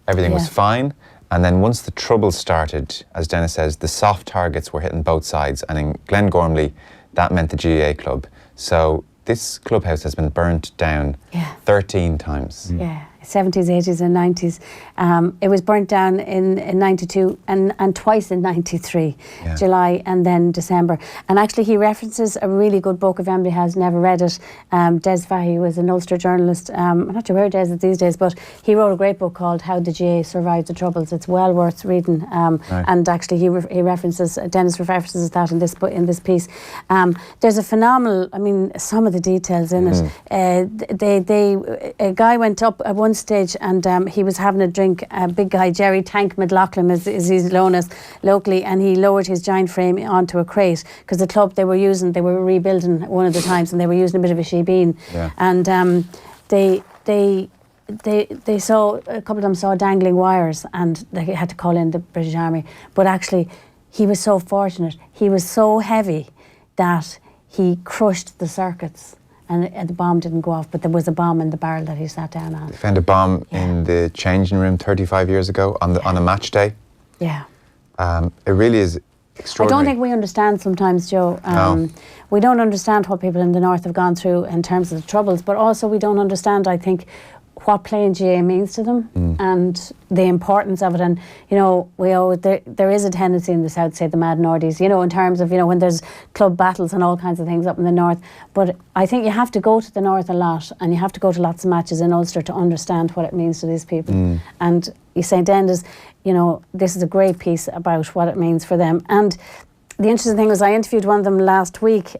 Everything was fine. And then once the trouble started, as Dennis says, the soft targets were hitting both sides. And in Glengormley, that meant the GAA club. So this clubhouse has been burnt down 13 times. Yeah, 70s, 80s and 90s. It was burnt down in 92 and twice in 93, July and then December. And actually he references a really good book, if anybody has never read it. Des Fahey was an Ulster journalist. I'm not sure where Des is these days, but he wrote a great book called How the GAA Survived the Troubles. It's well worth reading. And actually he references, Dennis references that in this piece. There's a phenomenal, I mean, some of the details in it. A guy went up at one stage and he was having a drink, a big guy, Jerry Tank McLaughlin as he's known as locally, and he lowered his giant frame onto a crate because the club they were rebuilding one of the times and they were using a bit of a shebeen. And they saw, a couple of them saw dangling wires and they had to call in the British Army. But actually he was so fortunate, he was so heavy that he crushed the circuits. And the bomb didn't go off, but there was a bomb in the barrel that he sat down on. They found a bomb in the changing room 35 years ago on a match day. Yeah. It really is extraordinary. I don't think we understand sometimes, Joe. No. We don't understand what people in the North have gone through in terms of the troubles, but also we don't understand, I think, what playing GAA means to them and the importance of it. And, you know, there is a tendency in the South to say the mad Nordies, you know, in terms of, you know, when there's club battles and all kinds of things up in the North. But I think you have to go to the North a lot and you have to go to lots of matches in Ulster to understand what it means to these people. And St. Enda's, you know, this is a great piece about what it means for them. And the interesting thing was I interviewed one of them last week,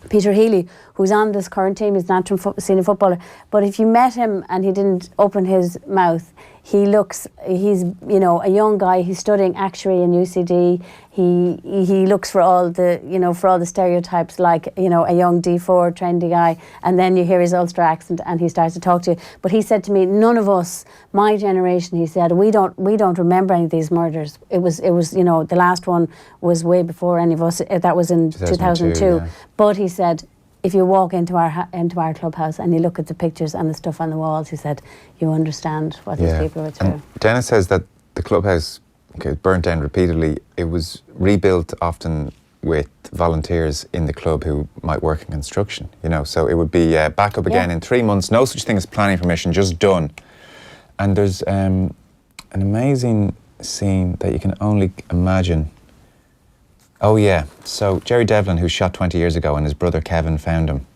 Peter Healy, who's on this current team. He's an Antrim senior footballer. But if you met him and he didn't open his mouth, he's, you know, a young guy. He's studying actuary in UCD. He looks for all the stereotypes, like, you know, a young D4 trendy guy. And then you hear his Ulster accent and he starts to talk to you. But he said to me, none of us, my generation, he said, we don't remember any of these murders. It was, you know, the last one was way before any of us. That was in 2002. Yeah. But he said, if you walk into our clubhouse and you look at the pictures and the stuff on the walls, he said, you understand what these people were through. And Dennis says that the clubhouse burnt down repeatedly. It was rebuilt often with volunteers in the club who might work in construction, you know, so it would be back up again in 3 months, no such thing as planning permission, just done. And there's an amazing scene that you can only imagine. Oh yeah, so Jerry Devlin, who shot 20 years ago, and his brother Kevin found him.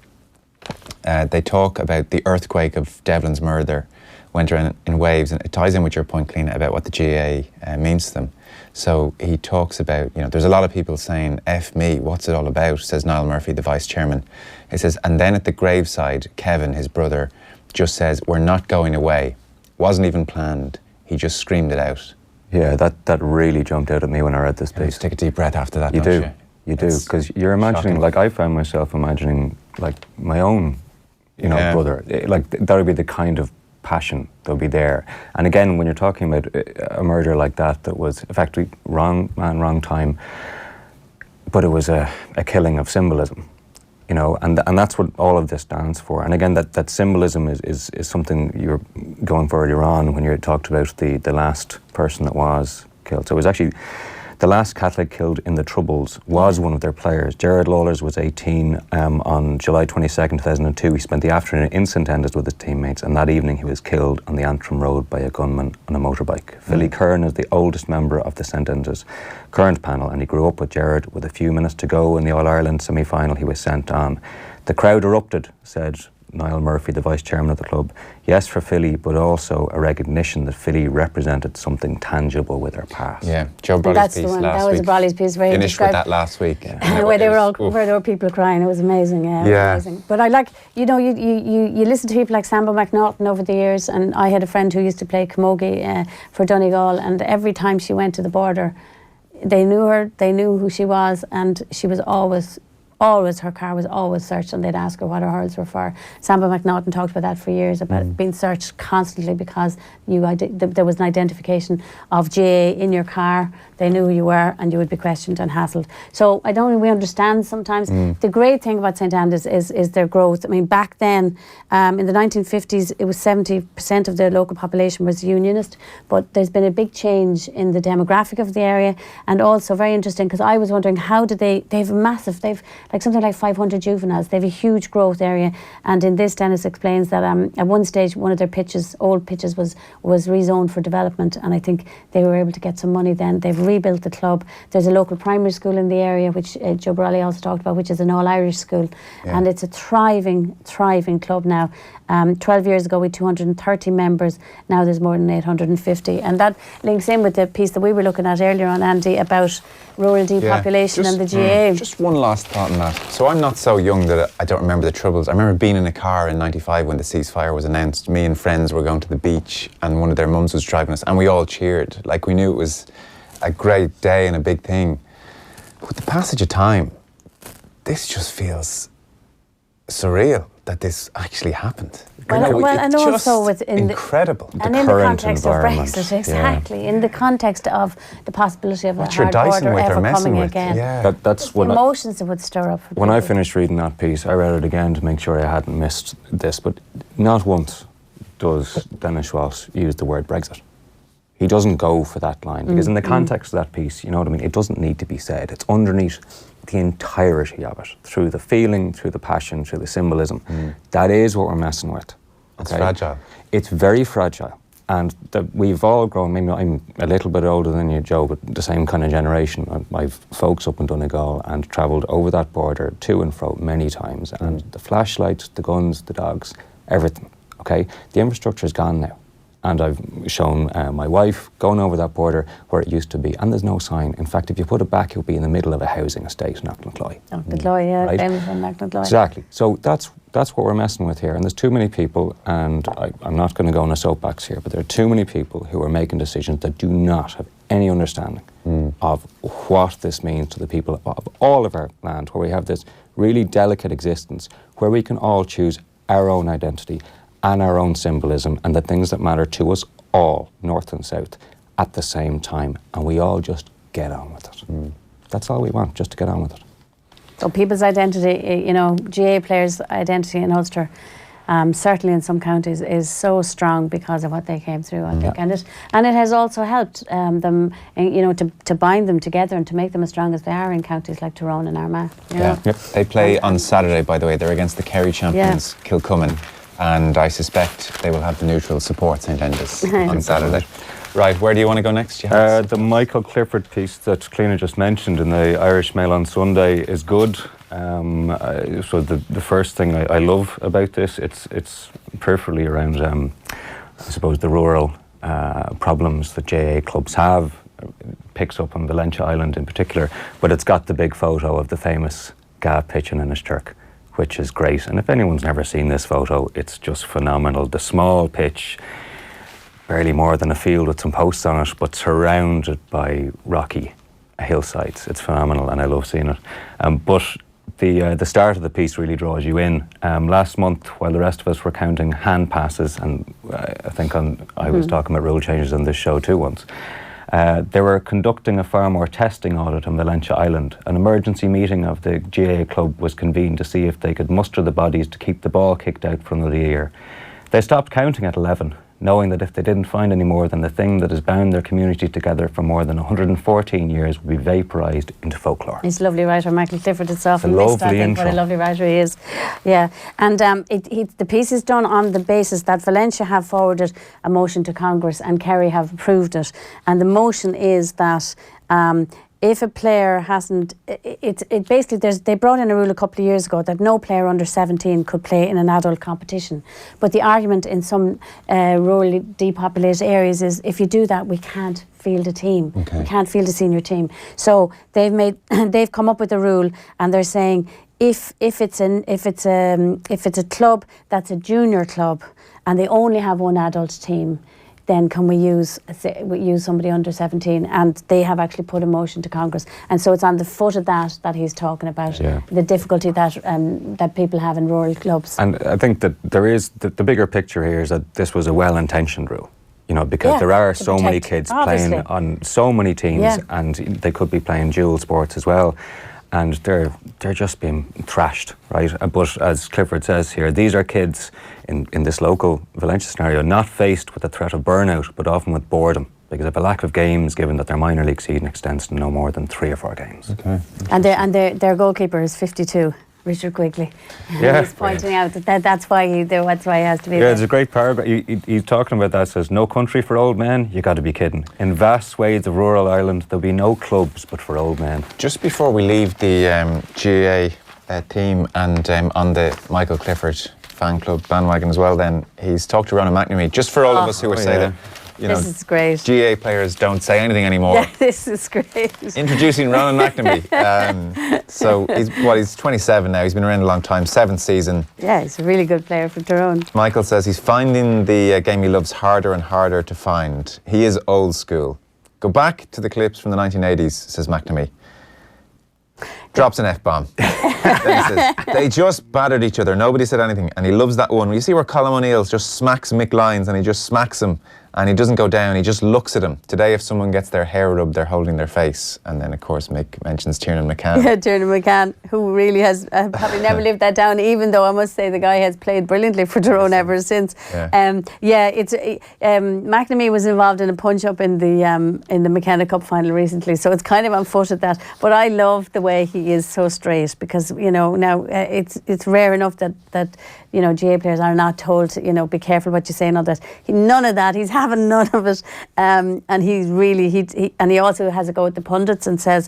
They talk about the earthquake of Devlin's murder, went around in waves, and it ties in with your point, Cliona, about what the GAA means to them. So he talks about, you know, there's a lot of people saying, F me, what's it all about, says Niall Murphy, the vice chairman. He says, and then at the graveside, Kevin, his brother, just says, we're not going away. Wasn't even planned. He just screamed it out. Yeah, that really jumped out at me when I read this piece. Take a deep breath after that, you do, because you're imagining, shocking. Like I found myself imagining, like my own, you know, brother. Like that would be the kind of passion that would be there. And again, when you're talking about a murder like that was effectively wrong man, wrong time, but it was a killing of symbolism. You know, and that's what all of this stands for. And again, that symbolism is something you were going for earlier on when you talked about the last person that was killed. So it was actually the last Catholic killed in the Troubles was one of their players. Gerard Lawlers was 18 on July 22nd, 2002. He spent the afternoon in St. Enda's with his teammates, and that evening he was killed on the Antrim Road by a gunman on a motorbike. Philly Kern is the oldest member of the St. Enda's current panel, and he grew up with Gerard. With a few minutes to go in the All-Ireland semi-final, he was sent on. The crowd erupted, said Niall Murphy, the vice chairman of the club. Yes, for Philly, but also a recognition that Philly represented something tangible with their past. Yeah, Joe Brawley's piece last week. That was Brawley's piece where he finished with that last week. Where there were people crying. It was amazing. Yeah. Amazing. But I like, you know, you listen to people like Sambo McNaughton over the years, and I had a friend who used to play camogie for Donegal, and every time she went to the border, they knew her, they knew who she was, and she was always her car was always searched, and they'd ask her what her hurls were for. Samba McNaughton talked about that for years, about being searched constantly because there was an identification of GA in your car. They knew who you were, and you would be questioned and hassled. So I don't think we understand sometimes. The great thing about St Anne's is their growth. I mean, back then, in the 1950s, it was 70% of the local population was unionist, but there's been a big change in the demographic of the area, and also very interesting, because I was wondering, how did they have they've like something like 500 juveniles. They have a huge growth area, and in this, Dennis explains that at one stage, one of their old pitches was rezoned for development, and I think they were able to get some money then. They've rebuilt the club. There's a local primary school in the area, which Joe Borelli also talked about, which is an all-Irish school, and it's a thriving club now. 12 years ago, we had 230 members. Now there's more than 850, and that links in with the piece that we were looking at earlier on, Andy, about rural depopulation and the GAA. Just one last thought on that. So I'm not so young that I don't remember the Troubles. I remember being in a car in '95 when the ceasefire was announced. Me and friends were going to the beach, and one of their mums was driving us, and we all cheered. Like, we knew it was a great day and a big thing. With the passage of time, this just feels surreal that this actually happened. And also incredible. And in the context of Brexit, exactly. In the context of the possibility of a hard border ever coming again. That's what emotions it would stir up. When I finished reading that piece, I read it again to make sure I hadn't missed this, but not once does Dennis Schwaltz use the word Brexit. He doesn't go for that line, because in the context of that piece, you know what I mean, it doesn't need to be said. It's underneath the entirety of it, through the feeling, through the passion, through the symbolism. That is what we're messing with. It's fragile. It's very fragile. And we've all grown, maybe I'm a little bit older than you, Joe, but the same kind of generation. I've folks up in Donegal and travelled over that border to and fro many times. And the flashlights, the guns, the dogs, everything, okay? The infrastructure is gone now. And I've shown my wife going over that border where it used to be, and there's no sign. In fact, if you put it back, it'll be in the middle of a housing estate in Knocknancloy. Knocknancloy, famous in Knocknancloy. Exactly. So that's what we're messing with here. And there's too many people, and I'm not going to go on a soapbox here, but there are too many people who are making decisions that do not have any understanding of what this means to the people of all of our land, where we have this really delicate existence, where we can all choose our own identity and our own symbolism and the things that matter to us all, north and south, at the same time, and we all just get on with it. That's all we want, just to get on with it. So people's identity, you know, GA players' identity in Ulster, certainly in some counties, is so strong because of what they came through, I think, and it has also helped them, you know, to bind them together and to make them as strong as they are in counties like Tyrone and Armagh. They play on Saturday, by the way. They're against the Kerry champions, Kilcummin. And I suspect they will have the neutral support St Enda's on Saturday. Right, where do you want to go next? The Michael Clifford piece that Cliona just mentioned in the Irish Mail on Sunday is good. So the first thing I love about this, it's peripherally around, I suppose, the rural problems that GAA clubs have. It picks up on Valentia Island in particular, but it's got the big photo of the famous Gav pitch in Innisturk, which is great. And if anyone's never seen this photo, it's just phenomenal. The small pitch, barely more than a field with some posts on it, but surrounded by rocky hillsides. It's phenomenal, and I love seeing it. But the start of the piece really draws you in. Last month, while the rest of us were counting hand passes, and I think I was talking about rule changes on this show too once, they were conducting a far more testing audit on Valentia Island. An emergency meeting of the GAA club was convened to see if they could muster the bodies to keep the ball kicked out from the ear. They stopped counting at 11, knowing that if they didn't find any more, then the thing that has bound their community together for more than 114 years would be vaporised into folklore. He's a lovely writer, Michael Clifford itself. It's a lovely intro. What a lovely writer he is. Yeah, and the piece is done on the basis that Valentia have forwarded a motion to Congress and Kerry have approved it. And the motion is that if a player hasn't, they brought in a rule a couple of years ago that no player under 17 could play in an adult competition. But the argument in some rurally depopulated areas is if you do that, we can't field a team. We can't field a senior team. So they've come up with a rule, and they're saying if it's a club that's a junior club and they only have one adult team, then can we use somebody under 17? And they have actually put a motion to Congress. And so it's on the foot of that he's talking about, the difficulty that people have in rural clubs. And I think that there is, the bigger picture here is that this was a well-intentioned rule. You know, because there are so many kids playing on so many teams, and they could be playing dual sports as well. And they're just being thrashed, right? But as Clifford says here, these are kids in this local Valencia scenario not faced with the threat of burnout, but often with boredom because of a lack of games, given that their minor league season extends to no more than 3 or 4 games. Okay. And their goalkeeper is 52. Richard Quigley. He's pointing out that's why he has to be there. There's a great paragraph. He's talking about that. Says, no country for old men. You got to be kidding. In vast swathes of rural Ireland, there'll be no clubs but for old men. Just before we leave the GAA team and on the Michael Clifford fan club bandwagon as well, then he's talked to Ronan McNamee. Just for all of us who say that, this is great. GAA players don't say anything anymore. Yeah, this is great. Introducing Ronan McNamee. So he's 27 now. He's been around a long time. 7th season. Yeah, he's a really good player for Tyrone. Michael says he's finding the game he loves harder and harder to find. He is old school. Go back to the clips from the 1980s, says McNamee. Drops an F-bomb. Then he says, they just battered each other. Nobody said anything. And he loves that one. You see where Colm O'Neill just smacks Mick Lyons and he just smacks him and he doesn't go down. He just looks at him. Today, if someone gets their hair rubbed, they're holding their face. And then, of course, Mick mentions Tiernan McCann. Yeah, Tiernan McCann, who really has probably never lived that down, even though I must say the guy has played brilliantly for Tyrone ever since. McNamee was involved in a punch-up in the McKenna Cup final recently, so it's kind of on foot at that. But I love the way he is so straight because, now it's rare enough that GA players are not told to, be careful what you say and all that. None of that. He's having none of it. And he's really, and he also has a go at the pundits and says,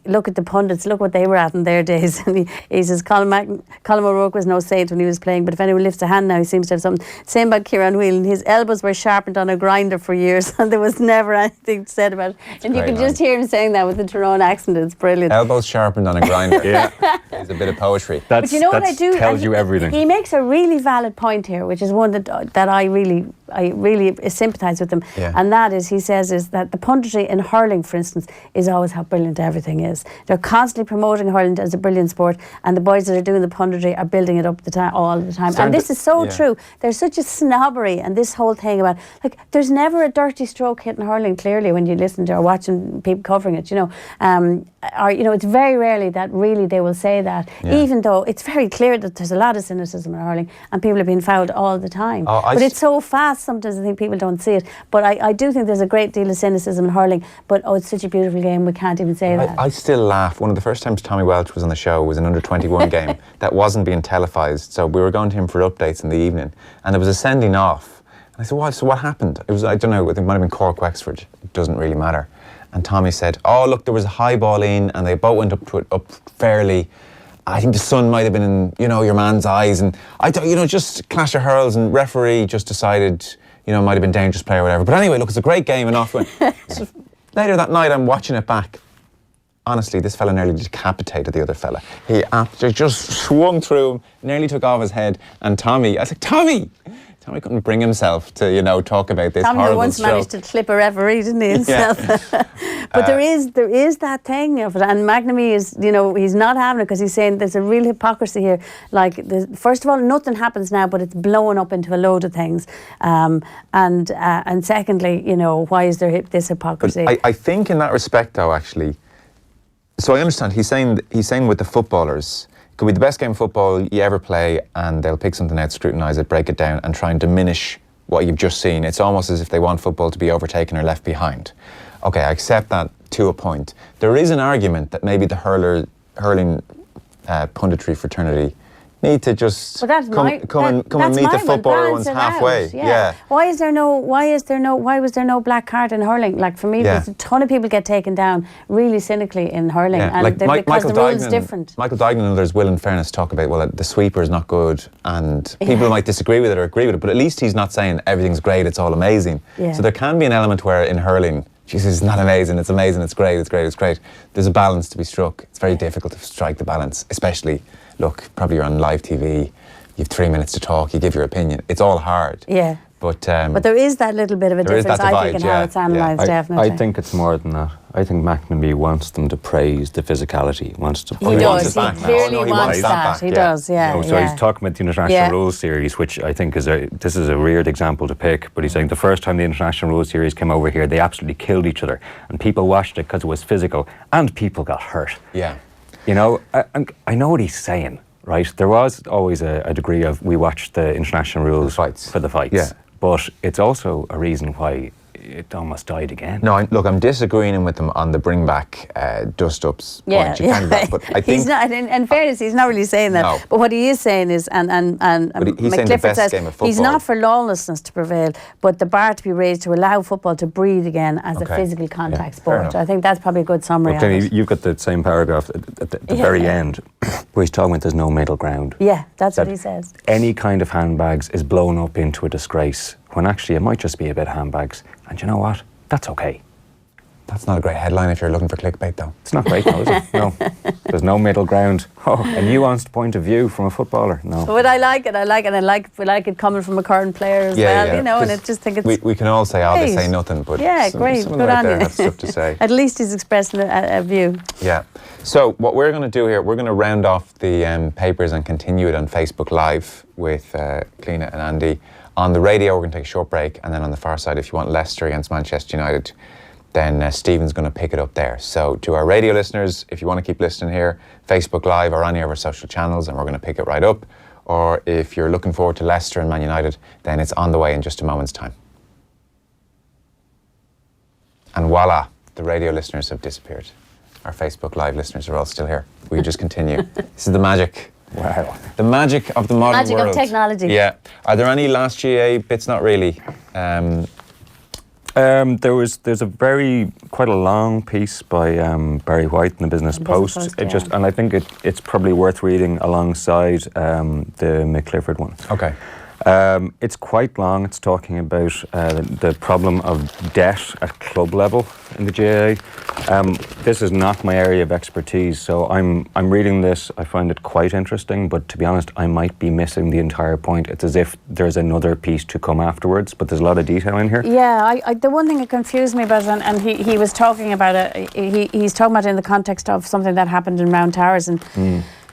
look at the pundits, look what they were at in their days. And he says, Colm O'Rourke was no saint when he was playing, but if anyone lifts a hand now, he seems to have something. Same about Kieran Whelan. His elbows were sharpened on a grinder for years and there was never anything said about it. And you can just hear him saying that with the Tyrone accent. It's brilliant. Elbows sharpened on a grinder. It's a bit of poetry. But you know what I do? Tells you everything. He makes a really valid point here, which is one that I really sympathise with him. And that is, he says, is that the punditry in hurling, for instance, is always how brilliant everything is. They're constantly promoting hurling as a brilliant sport, and the boys that are doing the punditry are building it up all the time. And this is so true. There's such a snobbery, and this whole thing about, there's never a dirty stroke hit in hurling, clearly, when you listen to or watching people covering it, it's very rarely that really they will say that, even though it's very clear that there's a lot of cynicism in hurling and people are being fouled all the time. But it's so fast sometimes I think people don't see it. But I do think there's a great deal of cynicism in hurling, but it's such a beautiful game, we can't even say that. I still laugh. One of the first times Tommy Welch was on the show was an under-21 game that wasn't being televised, so we were going to him for updates in the evening, and there was a sending off. And I said, so what happened? It was, I don't know, I think it might have been Cork Wexford. It doesn't really matter. And Tommy said, look, there was a high ball in and they both went up fairly. I think the sun might have been in, your man's eyes, and I thought, just clash of hurls, and referee just decided, might have been dangerous play or whatever. But anyway, look, it's a great game, and off went. So later that night, I'm watching it back. Honestly, this fella nearly decapitated the other fella. He just swung through him, nearly took off his head, and I was like, Tommy couldn't bring himself to, talk about this horrible Tommy once stroke. managed to clip a referee, didn't he, himself? But there is that thing of it, and McNamee is, he's not having it because he's saying there's a real hypocrisy here. First of all, nothing happens now, but it's blowing up into a load of things. And secondly, why is there this hypocrisy? But I think in that respect, though, actually, so I understand he's saying with the footballers, it could be the best game of football you ever play, and they'll pick something out, scrutinise it, break it down, and try and diminish what you've just seen. It's almost as if they want football to be overtaken or left behind. Okay, I accept that to a point. There is an argument that maybe the hurling punditry fraternity need to just come and meet the footballer ones halfway. Yeah. Why was there no black card in hurling? For me, there's a ton of people get taken down really cynically in hurling, and because the rules different. Michael Dignan and others will, in fairness, talk about the sweeper is not good, and people might disagree with it or agree with it, but at least he's not saying everything's great, it's all amazing. So there can be an element where in hurling, Jesus, it's not amazing, it's amazing, it's great, it's great, it's great. There's a balance to be struck. It's very difficult to strike the balance, especially, look, probably you're on live TV, you have 3 minutes to talk, you give your opinion. It's all hard. But there is that little bit of a there is difference, that I think, in divide, how yeah, it's analysed, definitely. I think it's more than that. I think McNamee wants them to praise the physicality, wants to He praise wants does. it He back now. clearly Oh, no, he wants wants that that. back, He yeah. does, yeah. So he's talking about the international Yeah. rules series, which I think this is a weird example to pick, but he's saying the first time the international rules series came over here, they absolutely killed each other, and people watched it because it was physical, and people got hurt. Yeah. You know, I know what he's saying, right? There was always a degree of we watched the international rules For the fights. yeah. But it's also a reason why it almost died again. No, I'm disagreeing with them on the bring back dust-ups point. You can't do that, but I think... He's not, in fairness, he's not really saying that. No. But what he is saying is, and he's saying the McClifford best says, game of football. he's not for lawlessness to prevail, but the bar to be raised to allow football to breathe again as Okay. a physical contact fair sport. enough. I think that's probably a good summary Well, of it. you've got the same paragraph at the very end, where he's talking about there's no middle ground. Yeah, that's That what he says. Any kind of handbags is blown up into a disgrace, when actually it might just be a bit of handbags. And you know what? That's okay. That's not a great headline if you're looking for clickbait, though. It's not great, though, is it? No. There's no middle ground. Oh, a nuanced point of view from a footballer. No. But I like it. I like it coming from a current player as well, you know, and I just think it's... We can all say, they great. say nothing, but Yeah, great. some of Good them out on there you. have stuff to say. At least he's expressing a view. Yeah. So what we're going to do here, we're going to round off the papers and continue it on Facebook Live with Cliona and Andy. On the radio, we're going to take a short break, and then on the far side, if you want Leicester against Manchester United, then Stephen's going to pick it up there. So to our radio listeners, if you want to keep listening here, Facebook Live or any of our social channels, and we're going to pick it right up. Or if you're looking forward to Leicester and Man United, then it's on the way in just a moment's time. And voila, the radio listeners have disappeared. Our Facebook Live listeners are all still here. We just continue. This is the magic. Wow. The magic of the modern Magic world. of technology. Yeah. Are there any last GA bits? Not really. There's quite a long piece by Barry White in the Business Post. And I think it's probably worth reading alongside the McClifford one. Okay. It's quite long. It's talking about the problem of debt at club level in the GAA. This is not my area of expertise, so I'm reading this. I find it quite interesting, but to be honest, I might be missing the entire point. It's as if there's another piece to come afterwards, but there's a lot of detail in here. Yeah, the one thing that confused me about it, and he was talking about it, he's talking about it in the context of something that happened in Round Towers, and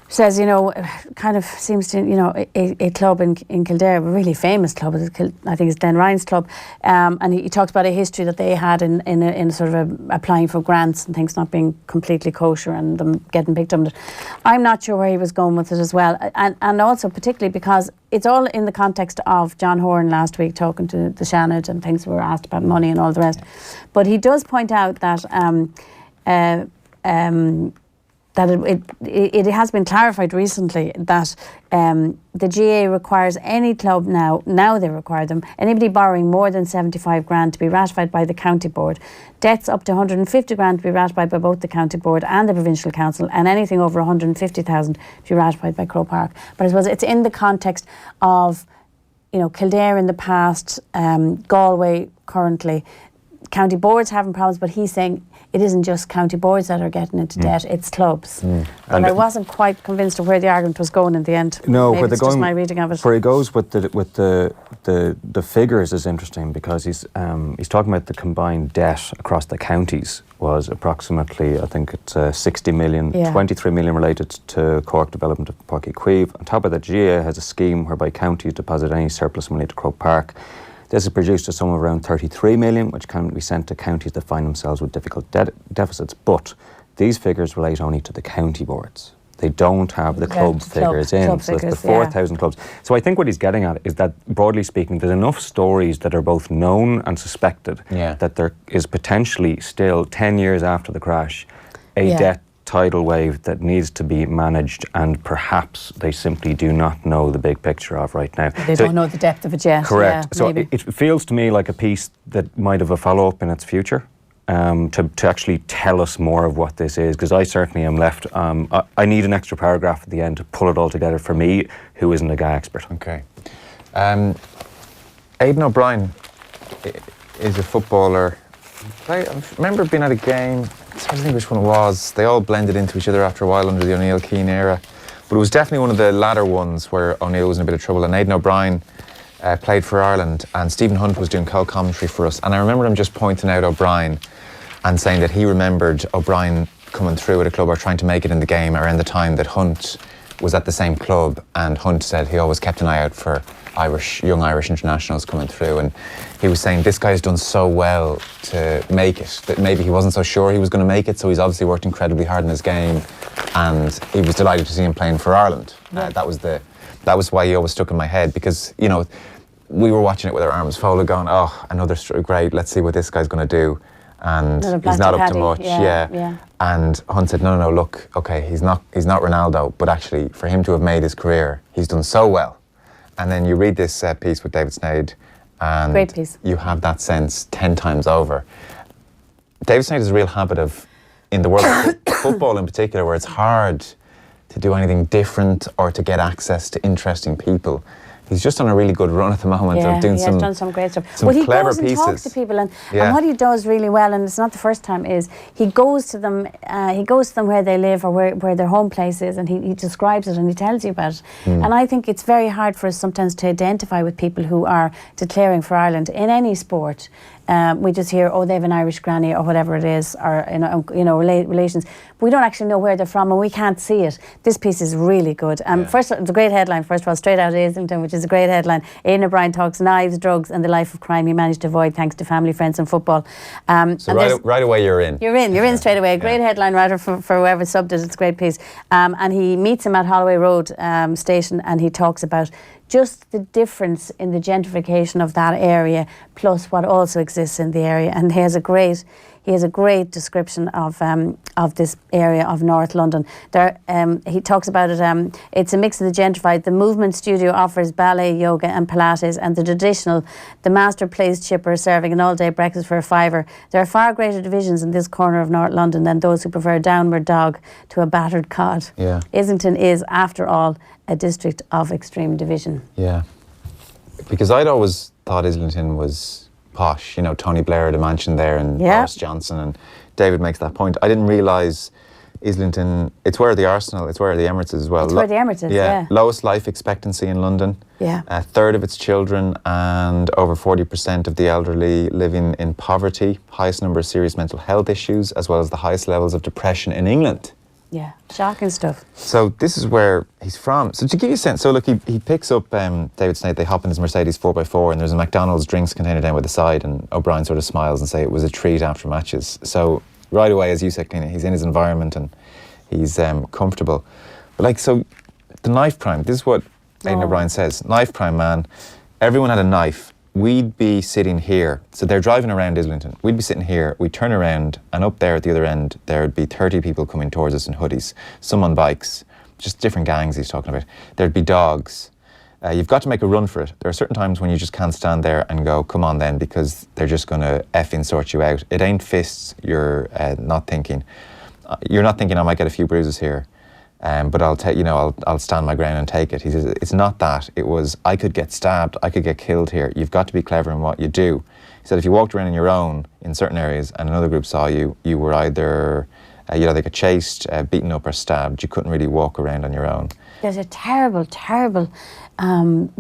says, you know, kind of seems to, you know, a club in Kildare, a really famous club, I think it's Den Ryan's club, and he talks about a history that they had in sort of applying for grants and things not being completely kosher and them getting picked on. I'm not sure where he was going with it as well, and also particularly because it's all in the context of John Horan last week talking to the Shannon and things were asked about money and all the rest. But he does point out that that it has been clarified recently that the GA requires any club now they require them, anybody borrowing more than 75 grand to be ratified by the county board, debts up to 150 grand to be ratified by both the county board and the provincial council, and anything over 150,000 to be ratified by Croke Park. But I suppose it's in the context of, you know, Kildare in the past, Galway currently, county boards having problems, but he's saying it isn't just county boards that are getting into debt, it's clubs. And I wasn't quite convinced of where the argument was going in the end. No, maybe where it's just my reading of it. Where he goes with the figures is interesting, because he's talking about the combined debt across the counties was approximately, I think it's 60 million, 23 million related to Cork development of Páirc Uí Chaoimh. On top of that, GA has a scheme whereby counties deposit any surplus money to Croke Park. This has produced a sum of around 33 million, which can be sent to counties that find themselves with difficult deficits. But these figures relate only to the county boards. They don't have the club figures in. So it's the 4,000 clubs. So I think what he's getting at is that, broadly speaking, there's enough stories that are both known and suspected that there is potentially still, 10 years after the crash, a debt tidal wave that needs to be managed, and perhaps they simply do not know the big picture of right now. They don't know the depth of it yet. Correct. Yeah, so it feels to me like a piece that might have a follow-up in its future, to actually tell us more of what this is, because I certainly am left, I need an extra paragraph at the end to pull it all together for me, who isn't a GAA expert. Okay. Aiden O'Brien is a footballer. I remember being at a game, I don't think which one it was. They all blended into each other after a while under the O'Neill Keane era. But it was definitely one of the latter ones where O'Neill was in a bit of trouble. And Aiden O'Brien played for Ireland, and Stephen Hunt was doing co-commentary for us, and I remember him just pointing out O'Brien and saying that he remembered O'Brien coming through at a club or trying to make it in the game around the time that Hunt was at the same club, and Hunt said he always kept an eye out for young Irish internationals coming through, and he was saying this guy's done so well to make it that maybe he wasn't so sure he was going to make it, so he's obviously worked incredibly hard in his game, and he was delighted to see him playing for Ireland. That was why he always stuck in my head, because, you know, we were watching it with our arms folded going, oh, another great, let's see what this guy's going to do. And he's not up to much, yeah. And Hunt said, no, look, okay, he's not Ronaldo, but actually for him to have made his career, he's done so well. And then you read this piece with David Sneyd, and great piece. You have that sense 10 times over. David Sneyd has a real habit of, in the world of football in particular, where it's hard to do anything different or to get access to interesting people. He's just on a really good run at the moment of doing has done some great stuff. Some he clever goes and pieces. Talks to people, and what he does really well, and it's not the first time, is he goes to them. He goes to them where they live or where their home place is, and he describes it and he tells you about it. And I think it's very hard for us sometimes to identify with people who are declaring for Ireland in any sport. We just hear, oh, they have an Irish granny or whatever it is, or relations. But we don't actually know where they're from, and we can't see it. This piece is really good. First, it's a great headline. First of all, straight out of Islington, which is a great headline. Aidan O'Brien talks knives, drugs, and the life of crime he managed to avoid thanks to family, friends, and football. So right away, you're in. You're in straight away. Great headline writer for whoever subbed it. It's a great piece. And he meets him at Holloway Road station, and he talks about just the difference in the gentrification of that area, plus what also exists in the area. And he has a great description of this area of North London. He talks about it. It's a mix of the gentrified. The movement studio offers ballet, yoga, and Pilates, and the master plays chipper, serving an all-day breakfast for £5. There are far greater divisions in this corner of North London than those who prefer a downward dog to a battered cod. Yeah. Islington is, after all, a district of extreme division. Yeah, because I'd always thought Islington was posh. You know, Tony Blair had a mansion there, and Boris Johnson, and David makes that point. I didn't realise Islington, it's where the Arsenal, it's where the Emirates is as well. It's where the Emirates is, yeah. Lowest life expectancy in London. Yeah. A third of its children and over 40% of the elderly living in poverty. Highest number of serious mental health issues, as well as the highest levels of depression in England. Yeah, shocking stuff. So this is where he's from. So to give you a sense, so look, he picks up David Sneyd, they hop in his Mercedes 4x4, and there's a McDonald's drinks container down by the side, and O'Brien sort of smiles and say it was a treat after matches. So right away, as you said, Cliona, he's in his environment and he's comfortable. But like, so the knife crime, this is what Aidan O'Brien says. Knife crime, man. Everyone had a knife. We'd be sitting here. So they're driving around Islington. We'd be sitting here. We'd turn around, and up there at the other end, there'd be 30 people coming towards us in hoodies, some on bikes, just different gangs he's talking about. There'd be dogs. You've got to make a run for it. There are certain times when you just can't stand there and go, come on then, because they're just going to effing sort you out. It ain't fists you're not thinking. You're not thinking I might get a few bruises here. But I'll stand my ground and take it. He says, it's not that. It was, I could get stabbed, I could get killed here. You've got to be clever in what you do. He said, if you walked around on your own in certain areas and another group saw you, you were either, you'd either get chased, beaten up or stabbed. You couldn't really walk around on your own. There's a terrible, terrible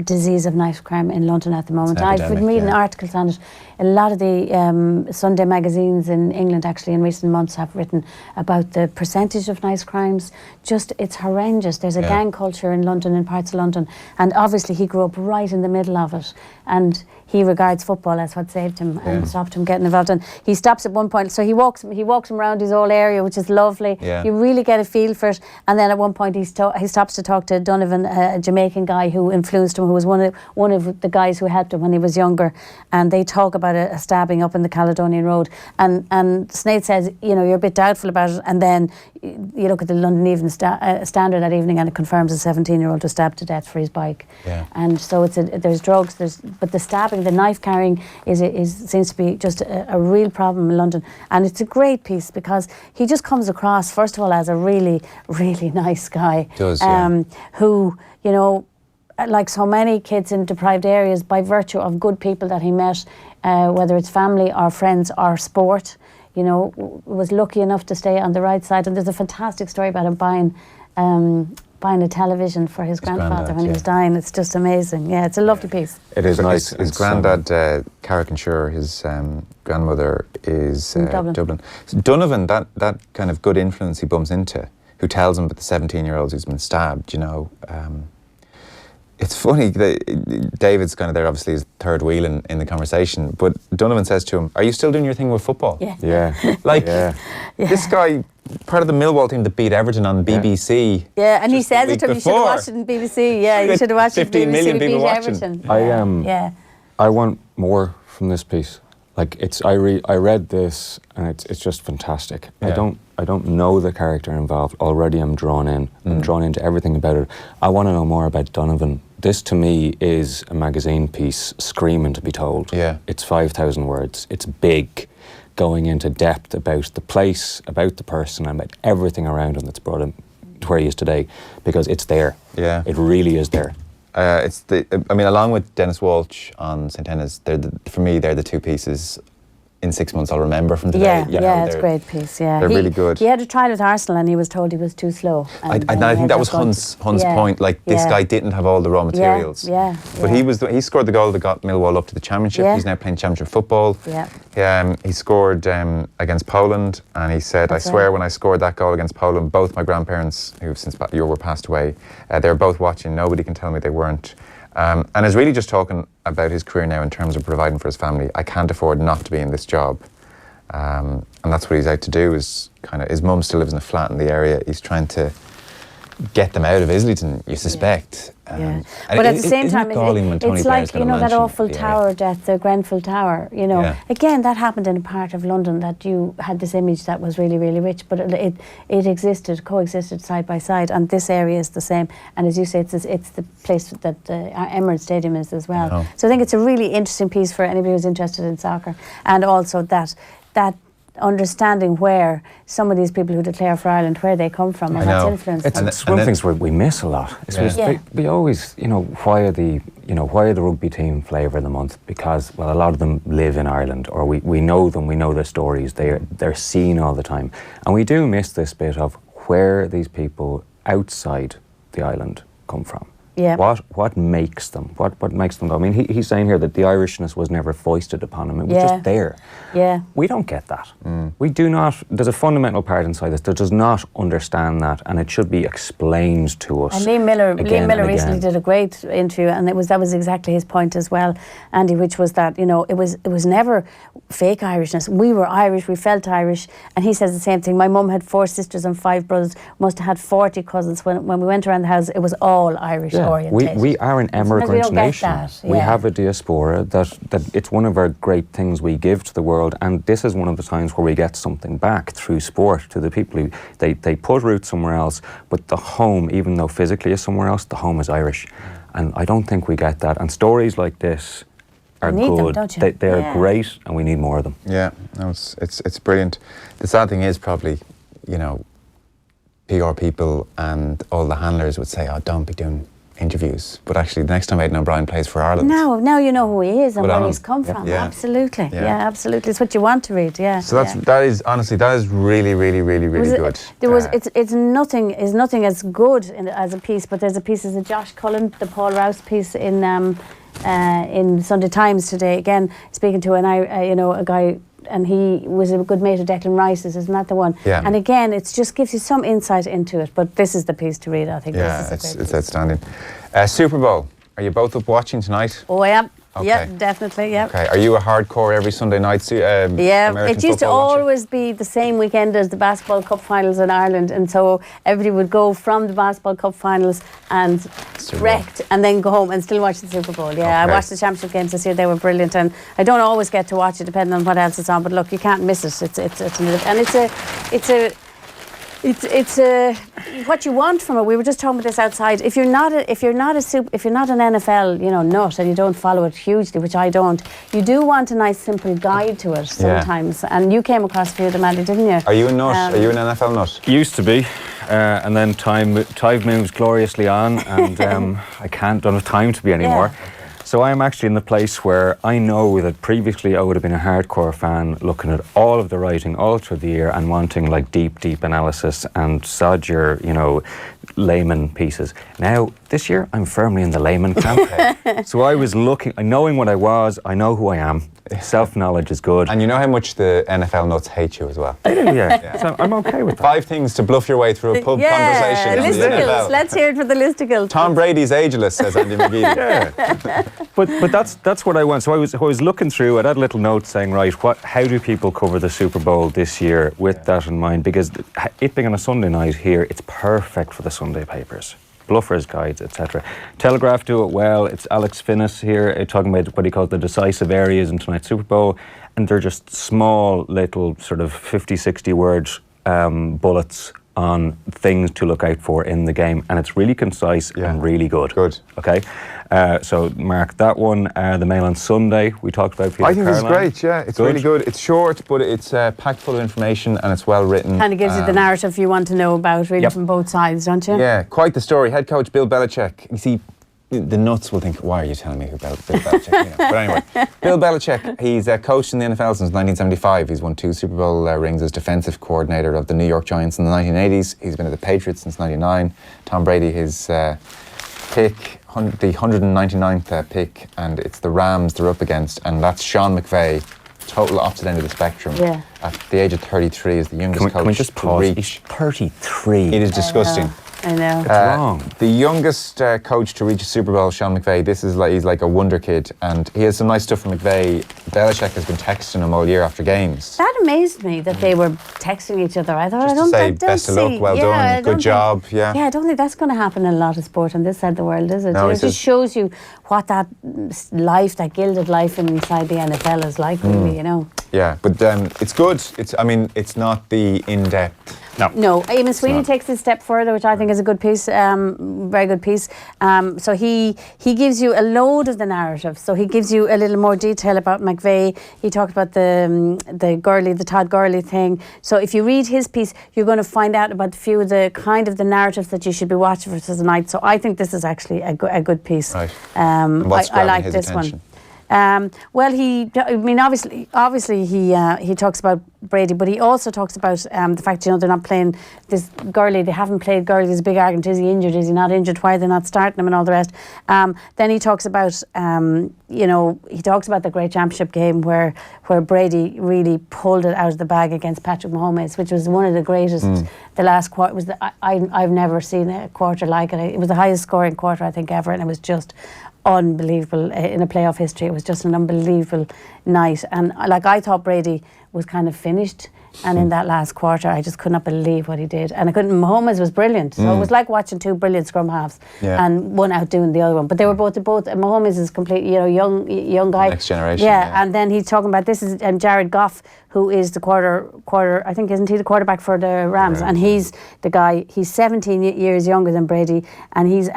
disease of knife crime in London at the moment. I've been reading articles on it. A lot of the Sunday magazines in England actually in recent months have written about the percentage of knife crimes. Just, it's horrendous. There's a gang culture in London, in parts of London, and obviously he grew up right in the middle of it, and he regards football as what saved him and stopped him getting involved. And he stops at one point, so he walks him around his whole area, which is lovely. You really get a feel for it. And then at one point he stops to talk to Donovan, a Jamaican guy who influenced him, who was one of the guys who helped him when he was younger. And they talk about a stabbing up in the Caledonian Road. And Sneyd says, you're a bit doubtful about it. And then you look at the London Evening Standard that evening, and it confirms a 17-year-old was stabbed to death for his bike. And so there's drugs, but the stabbing, the knife carrying seems to be just a real problem in London. And it's a great piece because he just comes across, first of all, as a really, really nice guy. Who, like so many kids in deprived areas, by virtue of good people that he met, whether it's family or friends or sport, was lucky enough to stay on the right side. And there's a fantastic story about him buying buying a television for his grandfather granddad, when he was dying. It's just amazing. Yeah, it's a lovely piece. It is nice. His granddad, Carrick-on-Shure, his grandmother is Dublin. So Donovan, that kind of good influence he bumps into, who tells him about the 17-year-old who's been stabbed, you know. It's funny, David's kind of there, obviously, his third wheel in the conversation, but Donovan says to him, are you still doing your thing with football? Yeah. Yeah. Like, Yeah. this guy, part of the Millwall team that beat Everton on BBC. Yeah, and he just the says it week to him, you should have before. watched it in BBC. Yeah, you should have watched it 15 in BBC. million We people beat watching. Everton. Yeah. I want more from this piece. Like I read this and it's just fantastic. Yeah. I don't know the character involved. Already I'm drawn in. I'm drawn into everything about it. I want to know more about Donovan. This to me is a magazine piece screaming to be told. Yeah. It's 5,000 words. It's big, going into depth about the place, about the person, and about everything around him that's brought him to where he is today, because it's there. Yeah. It really is there. Along with Dennis Walsh on St. Enda's, for me, they're the two pieces in 6 months I'll remember from today. Yeah, You know, it's a great piece, yeah. They're really good. He had a trial with Arsenal and he was told he was too slow. I think that was Hunt's point, like this guy didn't have all the raw materials. But he scored the goal that got Millwall up to the Championship. Yeah. He's now playing Championship football. Yeah. He scored against Poland, and he said, I swear when I scored that goal against Poland, both my grandparents, who've since were passed away, they were both watching. Nobody can tell me they weren't. And is really just talking about his career now in terms of providing for his family. I can't afford not to be in this job. And that's what he's out to do. Is kind of his mum still lives in a flat in the area. He's trying to get them out of Islington, you suspect. But at the same time, it's like, you know, that awful tower death, the Grenfell Tower, you know. Again, that happened in a part of London that you had this image that was really, really rich, but it existed, coexisted side by side, and this area is the same. And as you say, it's the place that Emirates Stadium is as well. So I think it's a really interesting piece for anybody who's interested in soccer, and also that understanding where some of these people who declare for Ireland, where they come from, and that's influenced them. It's one of the things we miss a lot. We always, you know, why are the rugby team flavour of the month? Because, well, a lot of them live in Ireland, or we know them, we know their stories, they're seen all the time. And we do miss this bit of where these people outside the island come from. Yeah. What makes them? What makes them? I mean, he's saying here that the Irishness was never foisted upon him. It was just there. Yeah. We don't get that. We do not. There's a fundamental part inside this that does not understand that, and it should be explained to us. And Liam Miller again. recently did a great interview, and that was exactly his point as well, Andy, which was that, you know, it was never fake Irishness. We were Irish. We felt Irish, and he says the same thing. My mum had 4 sisters and 5 brothers. Must have had 40 cousins. When we went around the house, it was all Irish. Yeah. We are an emigrant nation. We have a diaspora that it's one of our great things we give to the world, and this is one of the times where we get something back through sport to the people who they put roots somewhere else, but the home, even though physically is somewhere else, the home is Irish. And I don't think we get that. And stories like this are good. Them, don't you? They are great, and we need more of them. Yeah, no, it's brilliant. The sad thing is probably, you know, PR people and all the handlers would say, oh, don't be doing interviews, but actually the next time Aiden O'Brien plays for Ireland, now you know who he is and where he's come from. Absolutely, absolutely. It's what you want to read. So that is honestly really, really, really, really good. It's nothing as good as a piece, but there's a piece as a Josh Cullen, the Paul Rouse piece in Sunday Times today. Again, speaking to a guy. And he was a good mate of Declan Rice's, isn't that the one? Yeah. And again, it just gives you some insight into it. But this is the piece to read, I think. Yeah, it's outstanding. Super Bowl. Are you both up watching tonight? Oh, I am. Okay. Yeah, definitely, yeah. Okay. Are you a hardcore every Sunday night American it used to always be the same weekend as the Basketball Cup finals in Ireland, and so everybody would go from the Basketball Cup finals and wrecked and then go home and still watch the Super Bowl. Yeah, I watched the Championship games this year. They were brilliant, and I don't always get to watch it depending on what else is on, but look, you can't miss it. It's what you want from it. We were just talking about this outside. If you're not an NFL, you know, nut, and you don't follow it hugely, which I don't, you do want a nice simple guide to it sometimes. And you came across a few of them, Andy, didn't you? Are you a nut? Are you an NFL nut? Used to be, and then time moves gloriously on, and I don't have time to be anymore. So I'm actually in the place where I know that previously I would have been a hardcore fan looking at all of the writing all through the year and wanting like deep analysis and sod your, layman pieces. Now, this year, I'm firmly in the layman camp. So I was looking, knowing what I was, I know who I am. Self-knowledge is good. And you know how much the NFL nuts hate you as well. I do, yeah. So I'm okay with that. 5 things to bluff your way through a pub conversation. on the Listicles. NFL. Let's hear it for the listicles. Tom Brady's ageless, says Andy McGeady. Yeah. But that's what I want. So I was looking through, I had a little note saying, right, how do people cover the Super Bowl this year with that in mind? Because it being on a Sunday night here, it's perfect for the Sunday papers. Bluffers, guides, etc. Telegraph do it well. It's Alex Finnis here talking about what he calls the decisive areas in tonight's Super Bowl. And they're just small little sort of 50, 60 word bullets on things to look out for in the game. And it's really concise and really good. Good. Okay. So mark that one. The Mail on Sunday, we talked about Peter I think Caroline. it's great, yeah. It's really good. It's short, but it's packed full of information and it's well written. Kind of gives you the narrative you want to know about, really, from both sides, don't you? Yeah, quite the story. Head coach Bill Belichick. You see, the nuts will think, why are you telling me who Bill Belichick? But anyway, Bill Belichick, he's coached in the NFL since 1975. He's won 2 Super Bowl rings as defensive coordinator of the New York Giants in the 1980s. He's been at the Patriots since 99. Tom Brady, his pick, the 199th pick, and it's the Rams they're up against, and that's Sean McVay, total opposite end of the spectrum. Yeah. At the age of 33 is the youngest coach can we just pause? to reach. He's 33. It is disgusting. I know. It's wrong. The youngest coach to reach a Super Bowl, Sean McVay. He's like a wonder kid, and he has some nice stuff from McVay. Belichick has been texting him all year after games. That amazed me that they were texting each other. I thought, Just to say best of luck, well done, good job. Yeah, I don't think that's going to happen in a lot of sport on this side of the world, is it? No, it just shows you what that life, that gilded life inside the NFL is like, really, Yeah, but it's good. It's not the in-depth. No, Eamon Sweeney takes it a step further, which I think is a good piece, very good piece. So he gives you a load of the narrative. So he gives you a little more detail about McVay. He talked about the Todd Gurley thing. So if you read his piece, you're going to find out about a few of the kind of the narratives that you should be watching for tonight. So I think this is actually a good piece. Right. I like this attention? one. Obviously he talks about Brady, but he also talks about the fact, they're not playing this Gurley. They haven't played Gurley. There's a big argument. Is he injured? Is he not injured? Why are they not starting him and all the rest? Then he talks about, he talks about the great championship game where Brady really pulled it out of the bag against Patrick Mahomes, which was one of the greatest. The last quarter I've never seen a quarter like it. It was the highest scoring quarter I think ever, and it was just unbelievable in a playoff history. It was just an unbelievable night, and I thought Brady was kind of finished, and in that last quarter I just could not believe what he did, and Mahomes was brilliant. So it was like watching 2 brilliant scrum halves, and one outdoing the other one, but they were both Mahomes is completely young guy, next generation, and then he's talking about this is Jared Goff, who is the quarter I think, isn't he the quarterback for the Rams? And he's the guy, he's 17 years younger than Brady, and he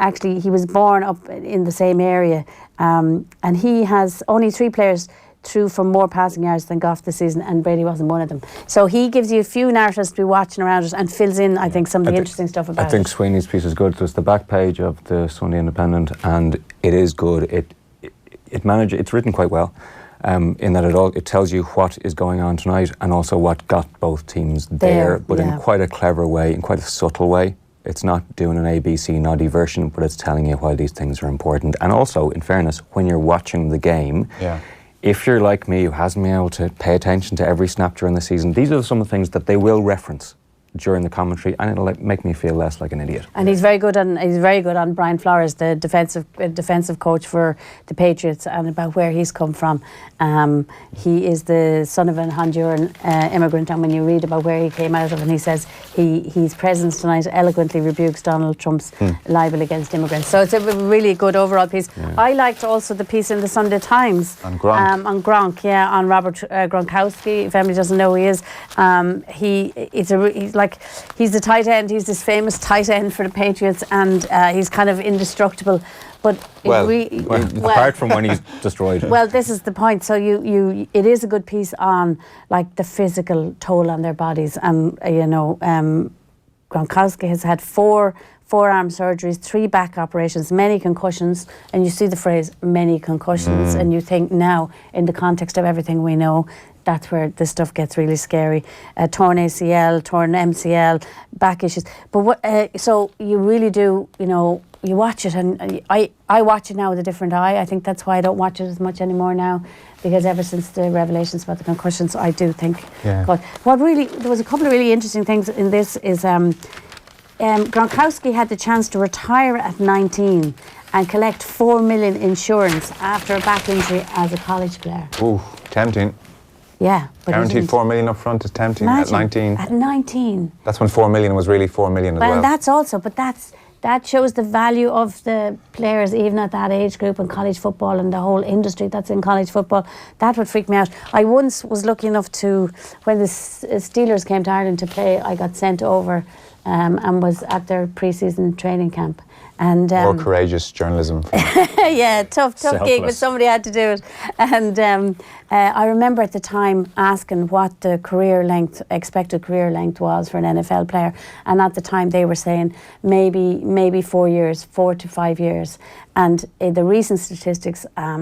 was born up in the same area, and he has only 3 players threw for more passing yards than Goff this season, and Brady wasn't one of them. So he gives you a few narratives to be watching around it and fills in, I think, some of the interesting stuff about it. I think Sweeney's piece is good. So it's the back page of the Sunday Independent, and it is good. It's written quite well, in that it tells you what is going on tonight and also what got both teams there, but in quite a clever way, in quite a subtle way. It's not doing an ABC noddy version, but it's telling you why these things are important. And also, in fairness, when you're watching the game, if you're like me, who hasn't been able to pay attention to every snap during the season, these are some of the things that they will reference during the commentary, and it'll make me feel less like an idiot. And he's very good on Brian Flores, the defensive coach for the Patriots, and about where he's come from. He is the son of an Honduran immigrant, and when you read about where he came out of, and he says his presence tonight eloquently rebukes Donald Trump's libel against immigrants. So it's a really good overall piece. I liked also the piece in the Sunday Times on Gronk. On Robert Gronkowski. If anybody doesn't know who he is, he's the tight end. He's this famous tight end for the Patriots, and he's kind of indestructible. But apart from when he's destroyed. Well, this is the point. So it is a good piece on the physical toll on their bodies, and Gronkowski has had 4 forearm surgeries, 3 back operations, many concussions, and you see the phrase many concussions, and you think now, in the context of everything we know, that's where this stuff gets really scary. Torn ACL, torn MCL, back issues. But so you really do, you watch it, and I watch it now with a different eye. I think that's why I don't watch it as much anymore now, because ever since the revelations about the concussions, I do think. Yeah. God, there was a couple of really interesting things in this. Is Gronkowski had the chance to retire at 19 and collect $4 million insurance after a back injury as a college player. Ooh, tempting. Yeah, but Guaranteed $4 million up front is tempting. Imagine, at 19. At 19. That's when $4 million was really $4 million as well. And that's also, that shows the value of the players even at that age group in college football and the whole industry that's in college football. That would freak me out. I once was lucky enough to, when the Steelers came to Ireland to play, I got sent over and was at their pre-season training camp. And more courageous journalism. yeah, tough gig, but somebody had to do it. And I remember at the time asking what the expected career length was for an NFL player. And at the time they were saying maybe 4 years, 4 to 5 years. And the recent statistics, I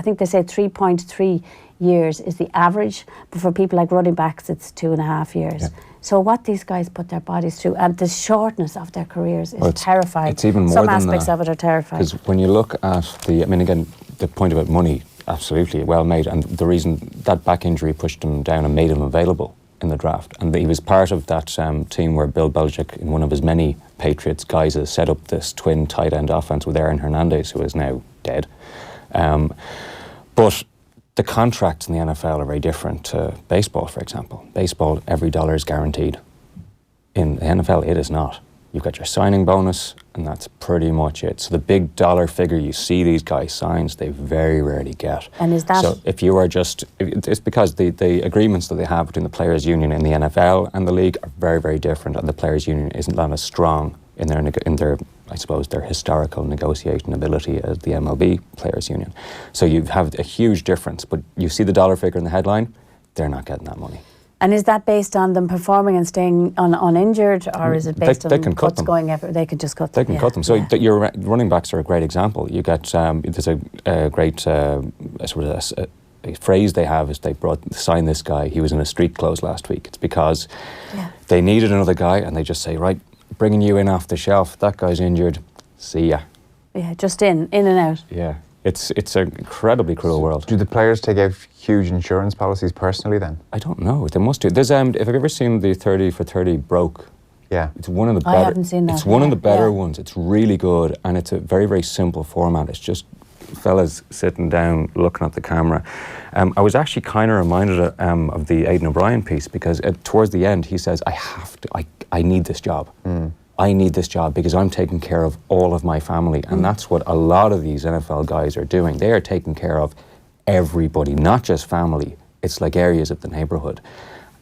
think they said 3.3 years is the average. But for people like running backs, it's 2.5 years. Yeah. So what these guys put their bodies through, and the shortness of their careers is terrifying. It's even more Some than aspects that, of it are terrifying. Because when you look at again, the point about money, absolutely well made, and the reason that back injury pushed him down and made him available in the draft, and he was part of that team where Bill Belichick, in one of his many Patriots guises, set up this twin tight end offense with Aaron Hernandez, who is now dead. But the contracts in the NFL are very different to baseball, for example. Baseball, every dollar is guaranteed. In the NFL, it is not. You've got your signing bonus, and that's pretty much it. So the big dollar figure you see these guys signs, they very rarely get. And is that... So if you are it's because the agreements that they have between the Players' Union in the NFL and the league are very, very different, and the Players' Union isn't that as strong in their I suppose, their historical negotiation ability as the MLB Players' Union. So you have a huge difference, but you see the dollar figure in the headline, they're not getting that money. And is that based on them performing and staying uninjured, or is it based on what's going everywhere? They can just cut them. They can cut them. So your running backs are a great example. You get there's a great a phrase they have is they signed this guy. He was in a street clothes last week. It's because they needed another guy, and they just say, right, bringing you in off the shelf. That guy's injured. See ya. Yeah, just in and out. Yeah. It's an incredibly cruel world. Do the players take out huge insurance policies personally then? I don't know. They must do. There's have you ever seen the 30 for 30 broke? Yeah. It's one of the better. I haven't seen that. It's one of the better ones. It's really good, and it's a very, very simple format. It's just fellas sitting down looking at the camera. I was actually kind of reminded of the Aiden O'Brien piece, because towards the end he says, I need this job. I need this job because I'm taking care of all of my family. And that's what a lot of these NFL guys are doing. They are taking care of everybody, not just family. It's like areas of the neighbourhood.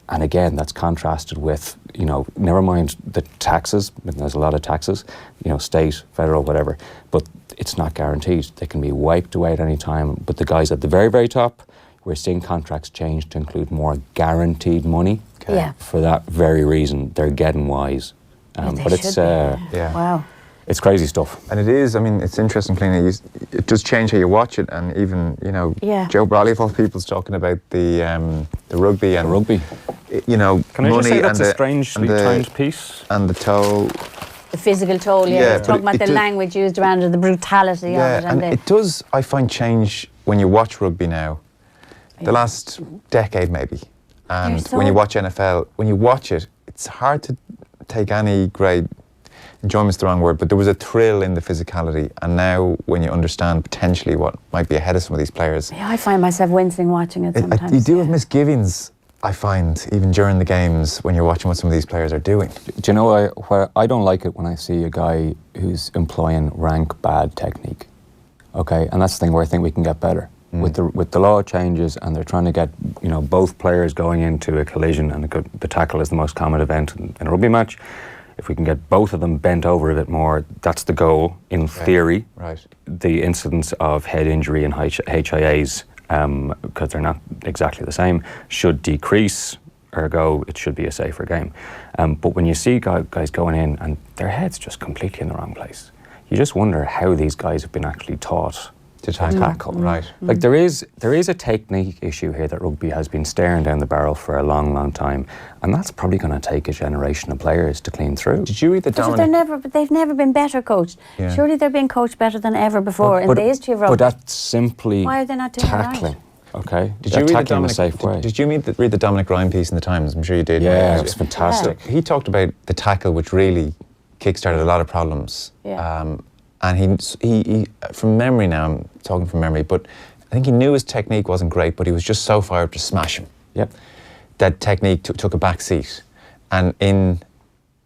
And again, that's contrasted with, never mind the taxes, there's a lot of taxes, state, federal, whatever, but it's not guaranteed. They can be wiped away at any time. But the guys at the very, very top, we're seeing contracts change to include more guaranteed money. Okay. Yeah. For that very reason, they're getting wise. But it's wow. It's crazy stuff. And it is, it's interesting, Cliona, it does change how you watch it, and even, Joe Bradley of all people's talking about the rugby and rugby. Can I just say that's a strangely timed piece? And the toll. The physical toll, talking about the language used around it, the brutality of it. And it does, I find, change when you watch rugby now. The last decade maybe. And when you watch NFL, when you watch it, it's hard to take any great enjoyment's the wrong word, but there was a thrill in the physicality, and now when you understand potentially what might be ahead of some of these players, I find myself wincing watching it sometimes. You do have misgivings, I find, even during the games when you're watching what some of these players are doing. Do you know where I don't like it when I see a guy who's employing rank bad technique? Okay, and that's the thing where I think we can get better. With the law changes, and they're trying to get both players going into a collision, and the tackle is the most common event in a rugby match. If we can get both of them bent over a bit more, that's the goal in theory. Right. The incidence of head injury and HIAs, because they're not exactly the same, should decrease. ergo it should be a safer game. But when you see guys going in and their head's just completely in the wrong place, you just wonder how these guys have been actually taught to tackle. Right. Like there is a technique issue here that rugby has been staring down the barrel for a long, long time, and that's probably going to take a generation of players to clean through. Did you read the Dominic? But they've never been better coached. Yeah. Surely they're being coached better than ever before in the history of rugby. But that's simply why are they not doing tackling. It right? Okay. Did you read tackling the Dominic, in a safe way? Did you read the Dominic Ryan piece in the Times? I'm sure you did. Yeah, it was fantastic. He talked about the tackle, which really kickstarted a lot of problems. Yeah. And he from memory now, I'm talking from memory, but I think he knew his technique wasn't great, but he was just so fired up to smash him. Yep. That technique took a back seat. And in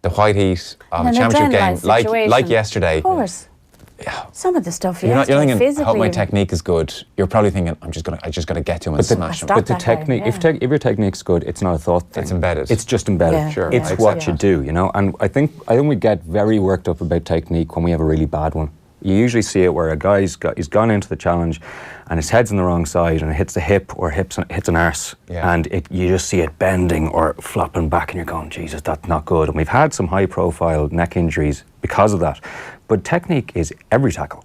the white heat of a an championship game, adrenaline like situation. yesterday, Of course. yeah, Some of the stuff you're not thinking, physically. hope my technique is good. You're probably thinking, I just got to get to him and smash him. Stop But the that guy, technique, yeah. if your technique's good, it's not a thought thing. It's embedded. It's just embedded. Yeah, Sure. It's yeah. what Yeah. you do, you know. And I think we get very worked up about technique when we have a really bad one. You usually see it where a guy's gone into the challenge and his head's on the wrong side and it hits the hip or hits an arse, Yeah. and you just see it bending or flopping back and you're going, Jesus, that's not good. And we've had some high profile neck injuries because of that. But technique is every tackle.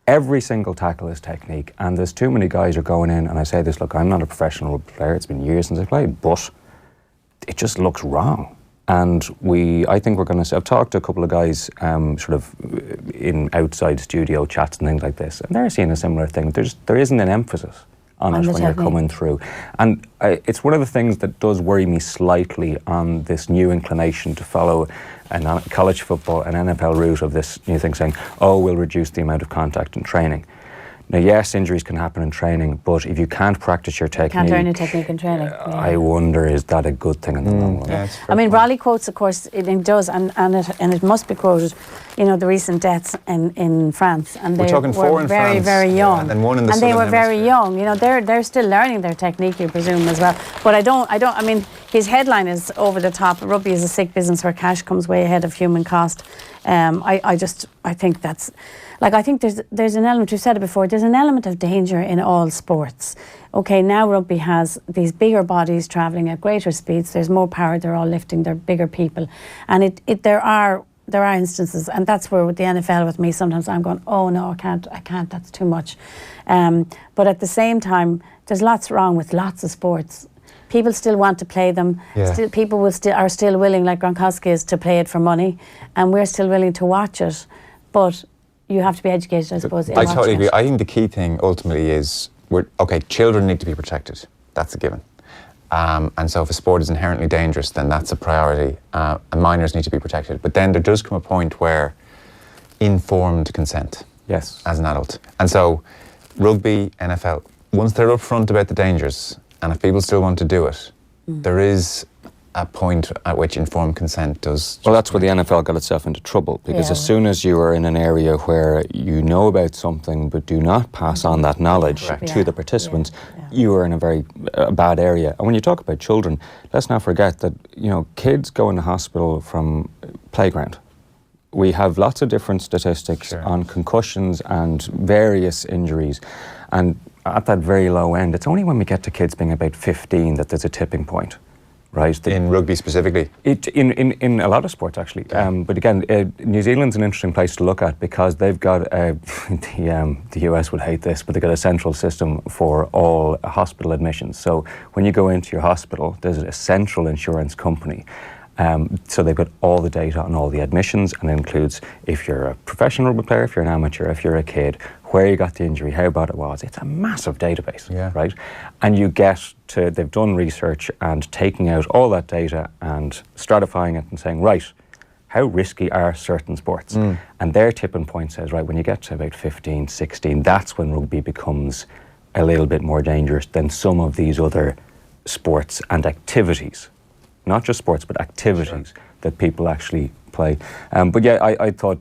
Every single tackle is technique, and there's too many guys who are going in, and I say this, look, I'm not a professional player, it's been years since I played, but it just looks wrong. And I think we're going to, I've talked to a couple of guys sort of in outside studio chats and things like this, and they're seeing a similar thing. There isn't an emphasis on it when you're coming through. And it's one of the things that does worry me slightly on this new inclination to follow college football and NFL route of this new thing saying, oh, we'll reduce the amount of contact in training. Now, yes, injuries can happen in training, but if you can't practice your technique... Can't learn your technique in training. I wonder, is that a good thing in the long run? Yeah, I mean, Raleigh quotes, of course, it does, and it must be quoted, you know, the recent deaths in France. And We're they talking were 4 in very, France, very young. yeah, and 1 in the And they Southern were very Hemisphere. young. You know, they're still learning their technique, you presume, as well. But I mean, his headline is over the top. Rugby is a sick business where cash comes way ahead of human cost. I think that's... Like, I think there's an element, we've said it before, there's an element of danger in all sports. Okay, now rugby has these bigger bodies travelling at greater speeds, there's more power, they're all lifting, they're bigger people. And there are instances, and that's where with the NFL with me, sometimes I'm going, oh no, I can't, that's too much. But at the same time, there's lots wrong with lots of sports. People still want to play them. Yeah. People are still willing, like Gronkowski is, to play it for money, and we're still willing to watch it. But you have to be educated, I suppose. I totally agree. I think the key thing ultimately is, children need to be protected. That's a given. And so if a sport is inherently dangerous, then that's a priority. And minors need to be protected. But then there does come a point where informed consent. Yes. As an adult. And so rugby, NFL, once they're upfront about the dangers, and if people still want to do it, there is a point at which informed consent does... Well, that's where the NFL got itself into trouble, because as soon as you are in an area where you know about something but do not pass on that knowledge to the participants, you are in a very bad area. And when you talk about children, let's not forget that, you know, kids go into hospital from playground. We have lots of different statistics on concussions and various injuries, and at that very low end, it's only when we get to kids being about 15 that there's a tipping point. Right. In rugby specifically? In a lot of sports, actually. But again, New Zealand's an interesting place to look at because they've got, the US would hate this, but they've got a central system for all hospital admissions. So when you go into your hospital, there's a central insurance company. So they've got all the data on all the admissions, and it includes if you're a professional rugby player, if you're an amateur, if you're a kid, where you got the injury, how bad it was. It's a massive database, right? And you they've done research and taking out all that data and stratifying it and saying, right, how risky are certain sports? And their tipping point says, right, when you get to about 15, 16, that's when rugby becomes a little bit more dangerous than some of these other sports and activities. Not just sports, but activities that people actually play. But yeah, I thought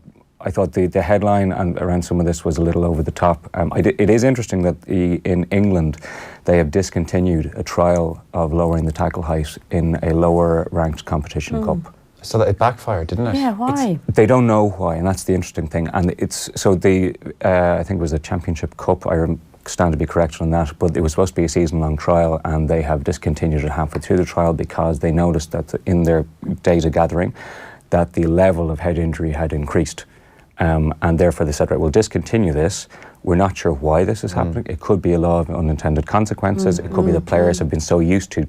the headline and around some of this was a little over the top. It is interesting that in England they have discontinued a trial of lowering the tackle height in a lower ranked competition cup. So that it backfired, didn't it? Yeah, why? They don't know why, and that's the interesting thing. And I think it was a championship cup. stand to be corrected on that, but it was supposed to be a season-long trial, and they have discontinued it halfway through the trial because they noticed that in their data gathering that the level of head injury had increased. And therefore they said, right, we'll discontinue this. We're not sure why this is happening. It could be a law of unintended consequences. It could be the players have been so used to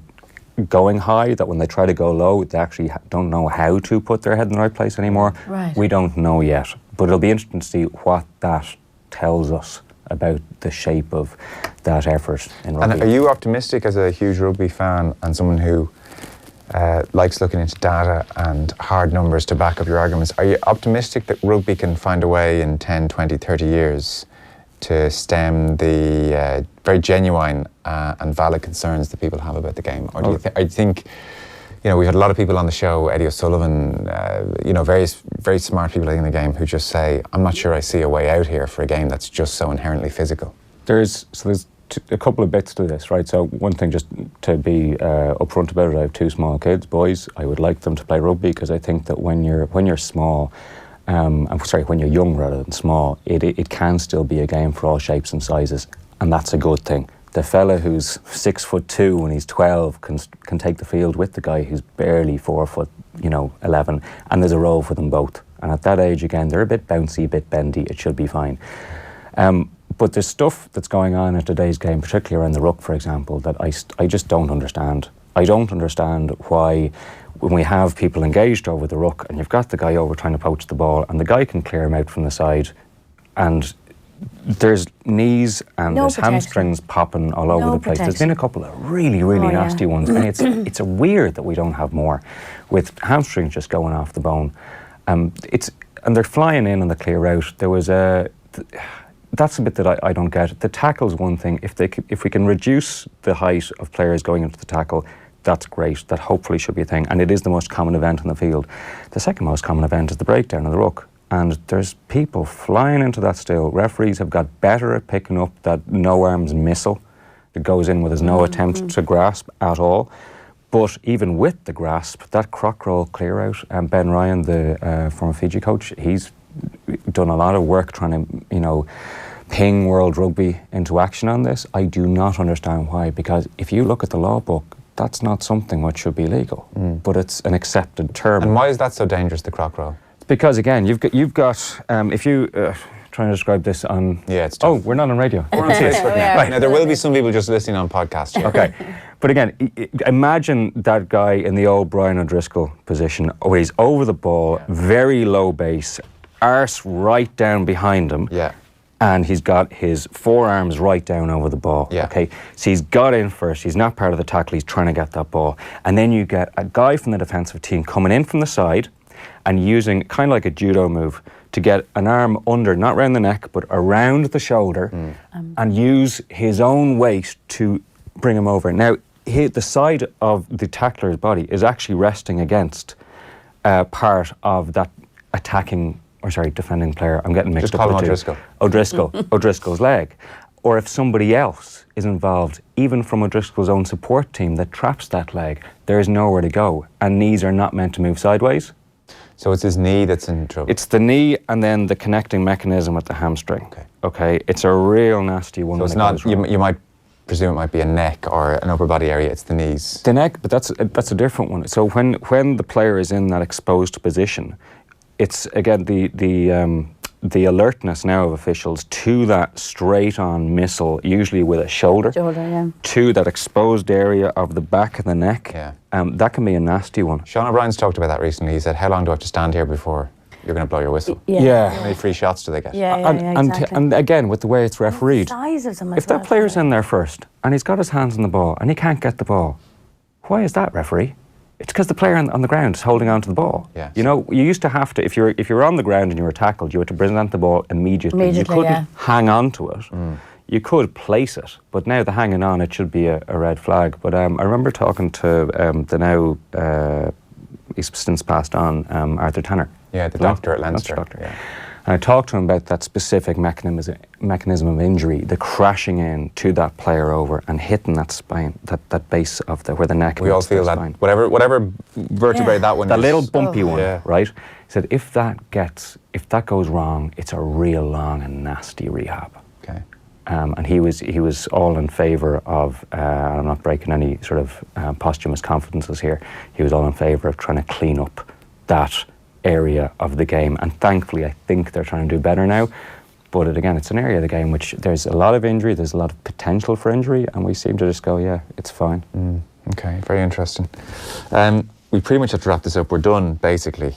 going high that when they try to go low, they actually don't know how to put their head in the right place anymore. Right. We don't know yet. But it'll be interesting to see what that tells us about the shape of that effort in rugby. And are you optimistic as a huge rugby fan and someone who likes looking into data and hard numbers to back up your arguments? Are you optimistic that rugby can find a way in 10, 20, 30 years to stem the very genuine and valid concerns that people have about the game? Or do you think, you know, we've had a lot of people on the show, Eddie O'Sullivan, you know, various very smart people in the game who just say, I'm not sure I see a way out here for a game that's just so inherently physical. There's a couple of bits to this, right? So one thing, just to be upfront about it, I have 2 small kids, boys. I would like them to play rugby because I think that when you're small, when you're young rather than small, it can still be a game for all shapes and sizes, and that's a good thing. The fella who's 6'2" when he's 12 can take the field with the guy who's barely 4'11", and there's a role for them both. And at that age, again, they're a bit bouncy, a bit bendy. It should be fine. But there's stuff that's going on in today's game, particularly around the ruck, for example, that I just don't understand. I don't understand why, when we have people engaged over the ruck and you've got the guy over trying to poach the ball and the guy can clear him out from the side, and there's knees and there's hamstrings popping all over the place. There's been a couple of really nasty ones, and it's a weird that we don't have more, with hamstrings just going off the bone. And they're flying in on the clear out. There was that's a bit that I don't get. The tackle's one thing. If we can reduce the height of players going into the tackle, that's great. That hopefully should be a thing, and it is the most common event on the field. The second most common event is the breakdown of the ruck, and there's people flying into that still. Referees have got better at picking up that no-arms missile that goes in where there's no attempt to grasp at all. But even with the grasp, that croc roll clear out, and Ben Ryan, the former Fiji coach, he's done a lot of work trying to, ping World Rugby into action on this. I do not understand why, because if you look at the law book, that's not something which should be legal, but it's an accepted term. And why is that so dangerous, the croc roll? Because again, you've got if you trying to describe this on. Yeah, it's tough. Oh, we're not on radio. We're on Facebook. Right. Now there will be some people just listening on podcasts. Yeah. Okay, but again, imagine that guy in the old Brian O'Driscoll position, where he's over the ball, very low base, arse right down behind him. Yeah. And he's got his forearms right down over the ball. Yeah. Okay, so he's got in first. He's not part of the tackle. He's trying to get that ball, and then you get a guy from the defensive team coming in from the side and using kind of like a judo move to get an arm under, not around the neck, but around the shoulder, and use his own weight to bring him over. Now, the side of the tackler's body is actually resting against part of that defending player. I'm getting mixed up. Just call him O'Driscoll. O'Driscoll's leg. Or if somebody else is involved, even from O'Driscoll's own support team that traps that leg, there is nowhere to go. And knees are not meant to move sideways. So it's his knee that's in trouble? It's the knee and then the connecting mechanism with the hamstring. Okay? It's a real nasty one. So it's not, you might presume it might be a neck or an upper body area, it's the knees. The neck, but that's a different one. So when the player is in that exposed position, it's again the alertness now of officials to that straight-on missile, usually with a shoulder, to that exposed area of the back of the neck. Yeah. That can be a nasty one. Sean O'Brien's talked about that recently. He said, how long do I have to stand here before you're going to blow your whistle? Yeah. How many free shots do they get? Exactly. And again, with the way it's refereed, The size of them as if that player's in there first and he's got his hands on the ball and he can't get the ball, why is that, referee? It's because the player on the ground is holding on to the ball. Yes. You used to have to, if you're on the ground and you were tackled, you had to present the ball immediately. You couldn't hang on to it. You could place it, but now the hanging on, it should be a red flag. But I remember talking to the now, he's since passed on, Arthur Tanner. Yeah, the doctor at Leinster. Yeah. And I talked to him about that specific mechanism of injury, the crashing in to that player over and hitting that spine, that base of where the neck. We all feel that spine. Whatever vertebrae that one that is. little bumpy one, right? He said if that goes wrong, it's a real long and nasty rehab. Okay. And he was all in favour of, I'm not breaking any sort of posthumous confidences here, he was all in favour of trying to clean up that area of the game. And thankfully, I think they're trying to do better now. But again, it's an area of the game which there's a lot of injury, there's a lot of potential for injury, and we seem to just go, yeah, it's fine. Okay, very interesting. We pretty much have to wrap this up. We're done, basically.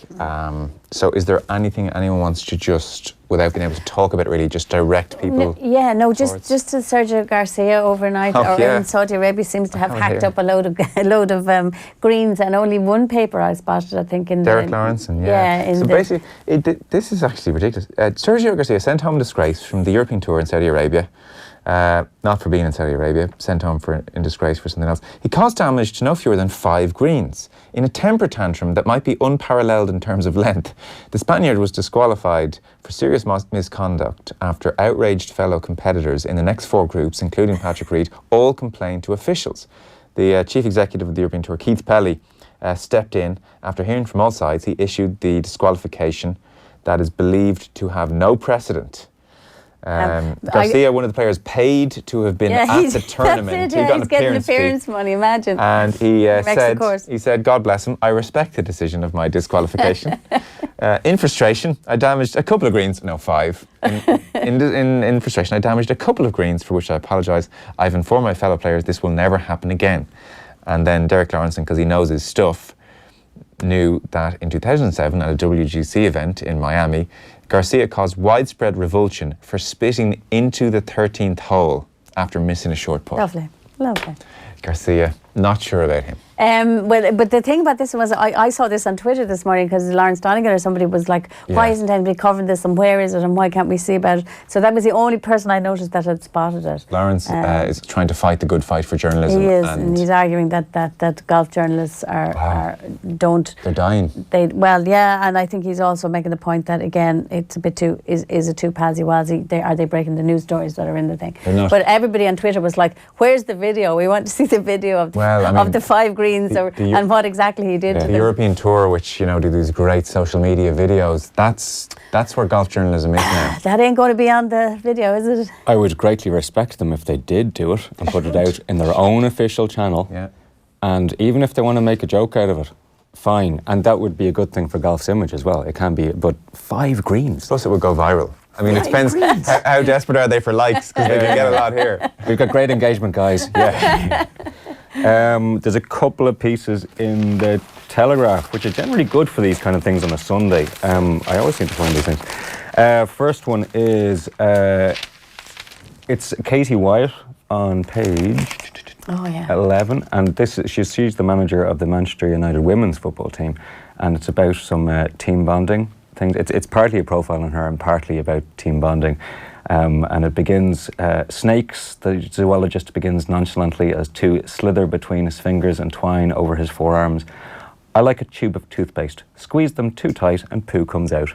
So is there anything anyone wants to just, without being able to talk about it really, just direct people? Just to Sergio Garcia overnight in Saudi Arabia seems to have hacked up a load of greens, and only one paper I spotted, I think, in Derek Lawrenson, so basically, this is actually ridiculous. Sergio Garcia sent home disgrace from the European Tour in Saudi Arabia. Not for being in Saudi Arabia, sent home in disgrace for something else. He caused damage to no fewer than 5 greens in a temper tantrum that might be unparalleled in terms of length. The Spaniard was disqualified for serious misconduct after outraged fellow competitors in the next 4 groups, including Patrick Reed, all complained to officials. The chief executive of the European Tour, Keith Pelly, stepped in. After hearing from all sides, he issued the disqualification that is believed to have no precedent. Garcia, one of the players, paid to have been at the tournament. He's getting appearance money, imagine. And he said, God bless him, I respect the decision of my disqualification. In frustration, I damaged a couple of greens. No, 5. In frustration, I damaged a couple of greens, for which I apologise. I've informed my fellow players this will never happen again. And then Derek Lawrenson, because he knows his stuff, knew that in 2007 at a WGC event in Miami, Garcia caused widespread revulsion for spitting into the 13th hole after missing a short putt. Lovely. Garcia, not sure about him. But the thing about this was, I saw this on Twitter this morning because Lawrence Donegan or somebody was like, why isn't anybody covering this, and where is it, and why can't we see about it? So that was the only person I noticed that had spotted it. Lawrence is trying to fight the good fight for journalism. He is, and he's arguing that golf journalists are They're dying. And I think he's also making the point that, again, it's a bit too, is it too palsy-walsy? Are they breaking the news stories that are in the thing? They're not. But everybody on Twitter was like, where's the video? We want to see the video of the 5 greens and what exactly he did to them. The European Tour, which, do these great social media videos, that's where golf journalism is now. That ain't going to be on the video, is it? I would greatly respect them if they did do it and put it out in their own official channel. Yeah. And even if they want to make a joke out of it, fine. And that would be a good thing for golf's image as well. It can be, but 5 greens. Plus it would go viral. I mean, it depends how desperate are they for likes, because they can get a lot here. We've got great engagement, guys. Yeah. There's a couple of pieces in the Telegraph, which are generally good for these kind of things on a Sunday. I always seem to find these things. First one is, it's Katie Wyatt on page 11, and she's the manager of the Manchester United women's football team, and it's about some team bonding things. It's partly a profile on her and partly about team bonding. And it begins, snakes, the zoologist begins nonchalantly as 2 slither between his fingers and twine over his forearms. I like a tube of toothpaste. Squeeze them too tight and poo comes out.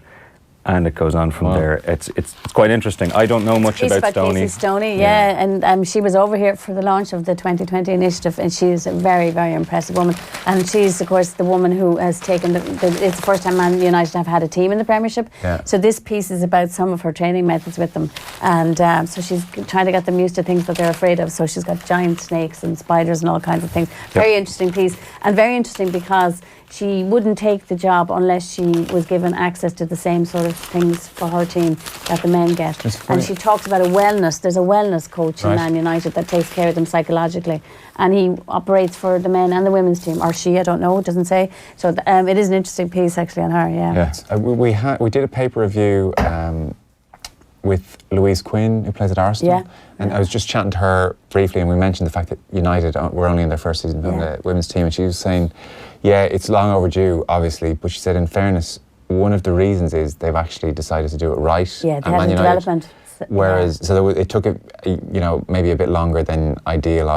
And it goes on from there. It's quite interesting. I don't know much about Stoney. Casey Stoney, and she was over here for the launch of the 2020 initiative, and she's a very, very impressive woman. And she's, of course, the woman who has taken it's the first time Man United have had a team in the Premiership. Yeah. So this piece is about some of her training methods with them, and so she's trying to get them used to things that they're afraid of. So she's got giant snakes and spiders and all kinds of things. Very interesting piece, and very interesting because she wouldn't take the job unless she was given access to the same sort of things for her team that the men get. And she talks about there's a wellness coach in Man United that takes care of them psychologically, and he operates for the men and the women's team, or she, I don't know, it doesn't say. So it is an interesting piece actually on her. Yes, we did a paper review with Louise Quinn, who plays at Arsenal, and I was just chatting to her briefly, and we mentioned the fact that United were only in their first season on the women's team, and she was saying, it's long overdue, obviously, but she said, in fairness, one of the reasons is they've actually decided to do it right. Yeah, they had a development. Whereas, so it took maybe a bit longer than ideal,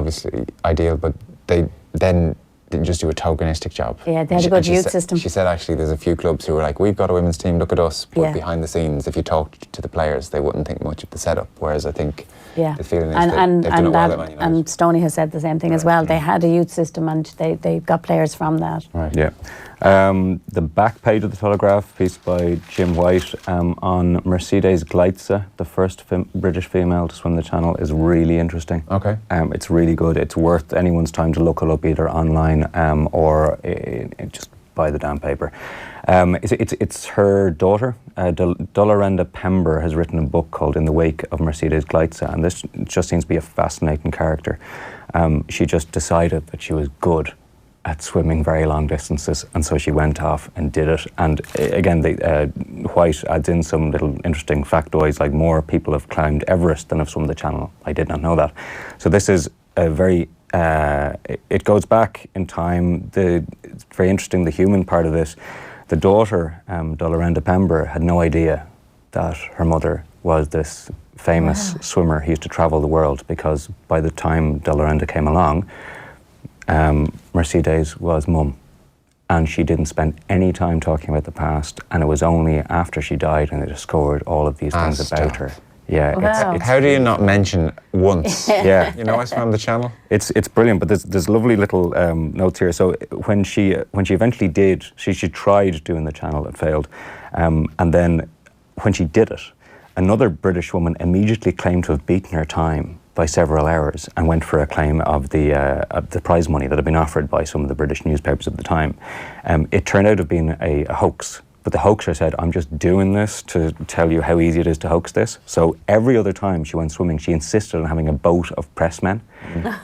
but they then didn't just do a tokenistic job. Yeah, they had a good youth system. She said actually there's a few clubs who were like, we've got a women's team, look at us, but behind the scenes, if you talked to the players, they wouldn't think much of the setup. Whereas I think the feeling is they've done it well at Man United. And Stoney has said the same thing as well. They had a youth system and they got players from that. Right. Yeah. The back page of the Telegraph, piece by Jim White on Mercedes Gleitze, the first British female to swim the Channel, is really interesting. Okay. It's really good. It's worth anyone's time to look it up either online or just buy the damn paper. It's her daughter, Dolorenda Pember, has written a book called In the Wake of Mercedes Gleitze, and this just seems to be a fascinating character. She just decided that she was good at swimming very long distances, and so she went off and did it. And again, White adds in some little interesting factoids, like more people have climbed Everest than have swum the Channel. I did not know that. So this is a very, it goes back in time. It's very interesting, the human part of this. The daughter, Dolorenda Pember, had no idea that her mother was this famous swimmer who used to travel the world, because by the time Dolorenda came along, Mercedes was mum, and she didn't spend any time talking about the past, and it was only after she died and they discovered all of these things about her. Yeah, Wow. it's How do you not mention once? yeah. You know, I swam the Channel. It's brilliant, but there's lovely little notes here. So when she eventually did, she tried doing the Channel, it failed, and then when she did it, another British woman immediately claimed to have beaten her time by several hours and went for a claim of the prize money that had been offered by some of the British newspapers at the time. It turned out to have been a hoax. But the hoaxer said, I'm just doing this to tell you how easy it is to hoax this. So every other time she went swimming, she insisted on having a boat of pressmen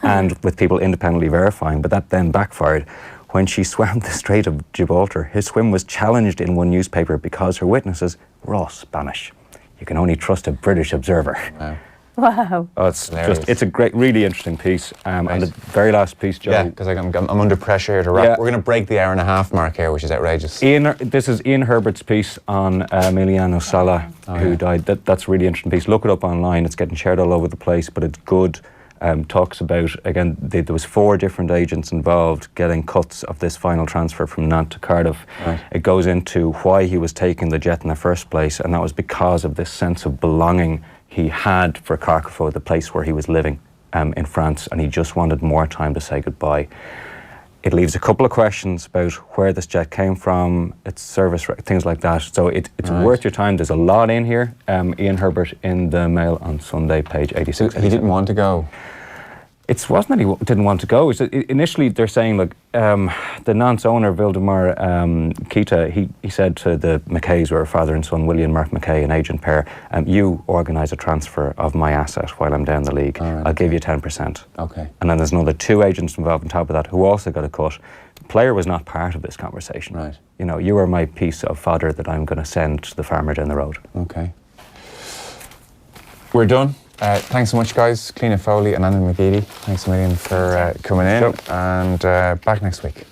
and with people independently verifying, but that then backfired. When she swam the Strait of Gibraltar, her swim was challenged in one newspaper because her witnesses were all Spanish. You can only trust a British observer. Wow. Wow. Oh, it's Hilarious. it's a great, really interesting piece. And the very last piece, Joe. Yeah, because I'm under pressure here to wrap. Yeah. We're going to break the hour-and-a-half mark here, which is outrageous. This is Ian Herbert's piece on Emiliano Sala, who died. That's a really interesting piece. Look it up online. It's getting shared all over the place, but it's good. Talks about, again, there was 4 different agents involved getting cuts of this final transfer from Nantes to Cardiff. Right. It goes into why he was taking the jet in the first place, and that was because of this sense of belonging he had for Carcassonne, the place where he was living in France, and he just wanted more time to say goodbye. It leaves a couple of questions about where this jet came from, its service, things like that. So it's worth your time. There's a lot in here. Ian Herbert in the Mail on Sunday, page 86. He didn't want to go. It wasn't that he didn't want to go. Initially, they're saying, look, the Nantes owner, Vildemar Kita, he said to the McKays, who are father and son, William Mark McKay, an agent pair, you organise a transfer of my asset while I'm down the league. Right. I'll give you 10%. Okay. And then there's another 2 agents involved on top of that who also got a cut. The player was not part of this conversation. Right. You know, you are my piece of fodder that I'm going to send to the farmer down the road. Okay. We're done. Thanks so much, guys. Cliona Foley and Andy McGeady. Thanks a million for coming in, and back next week.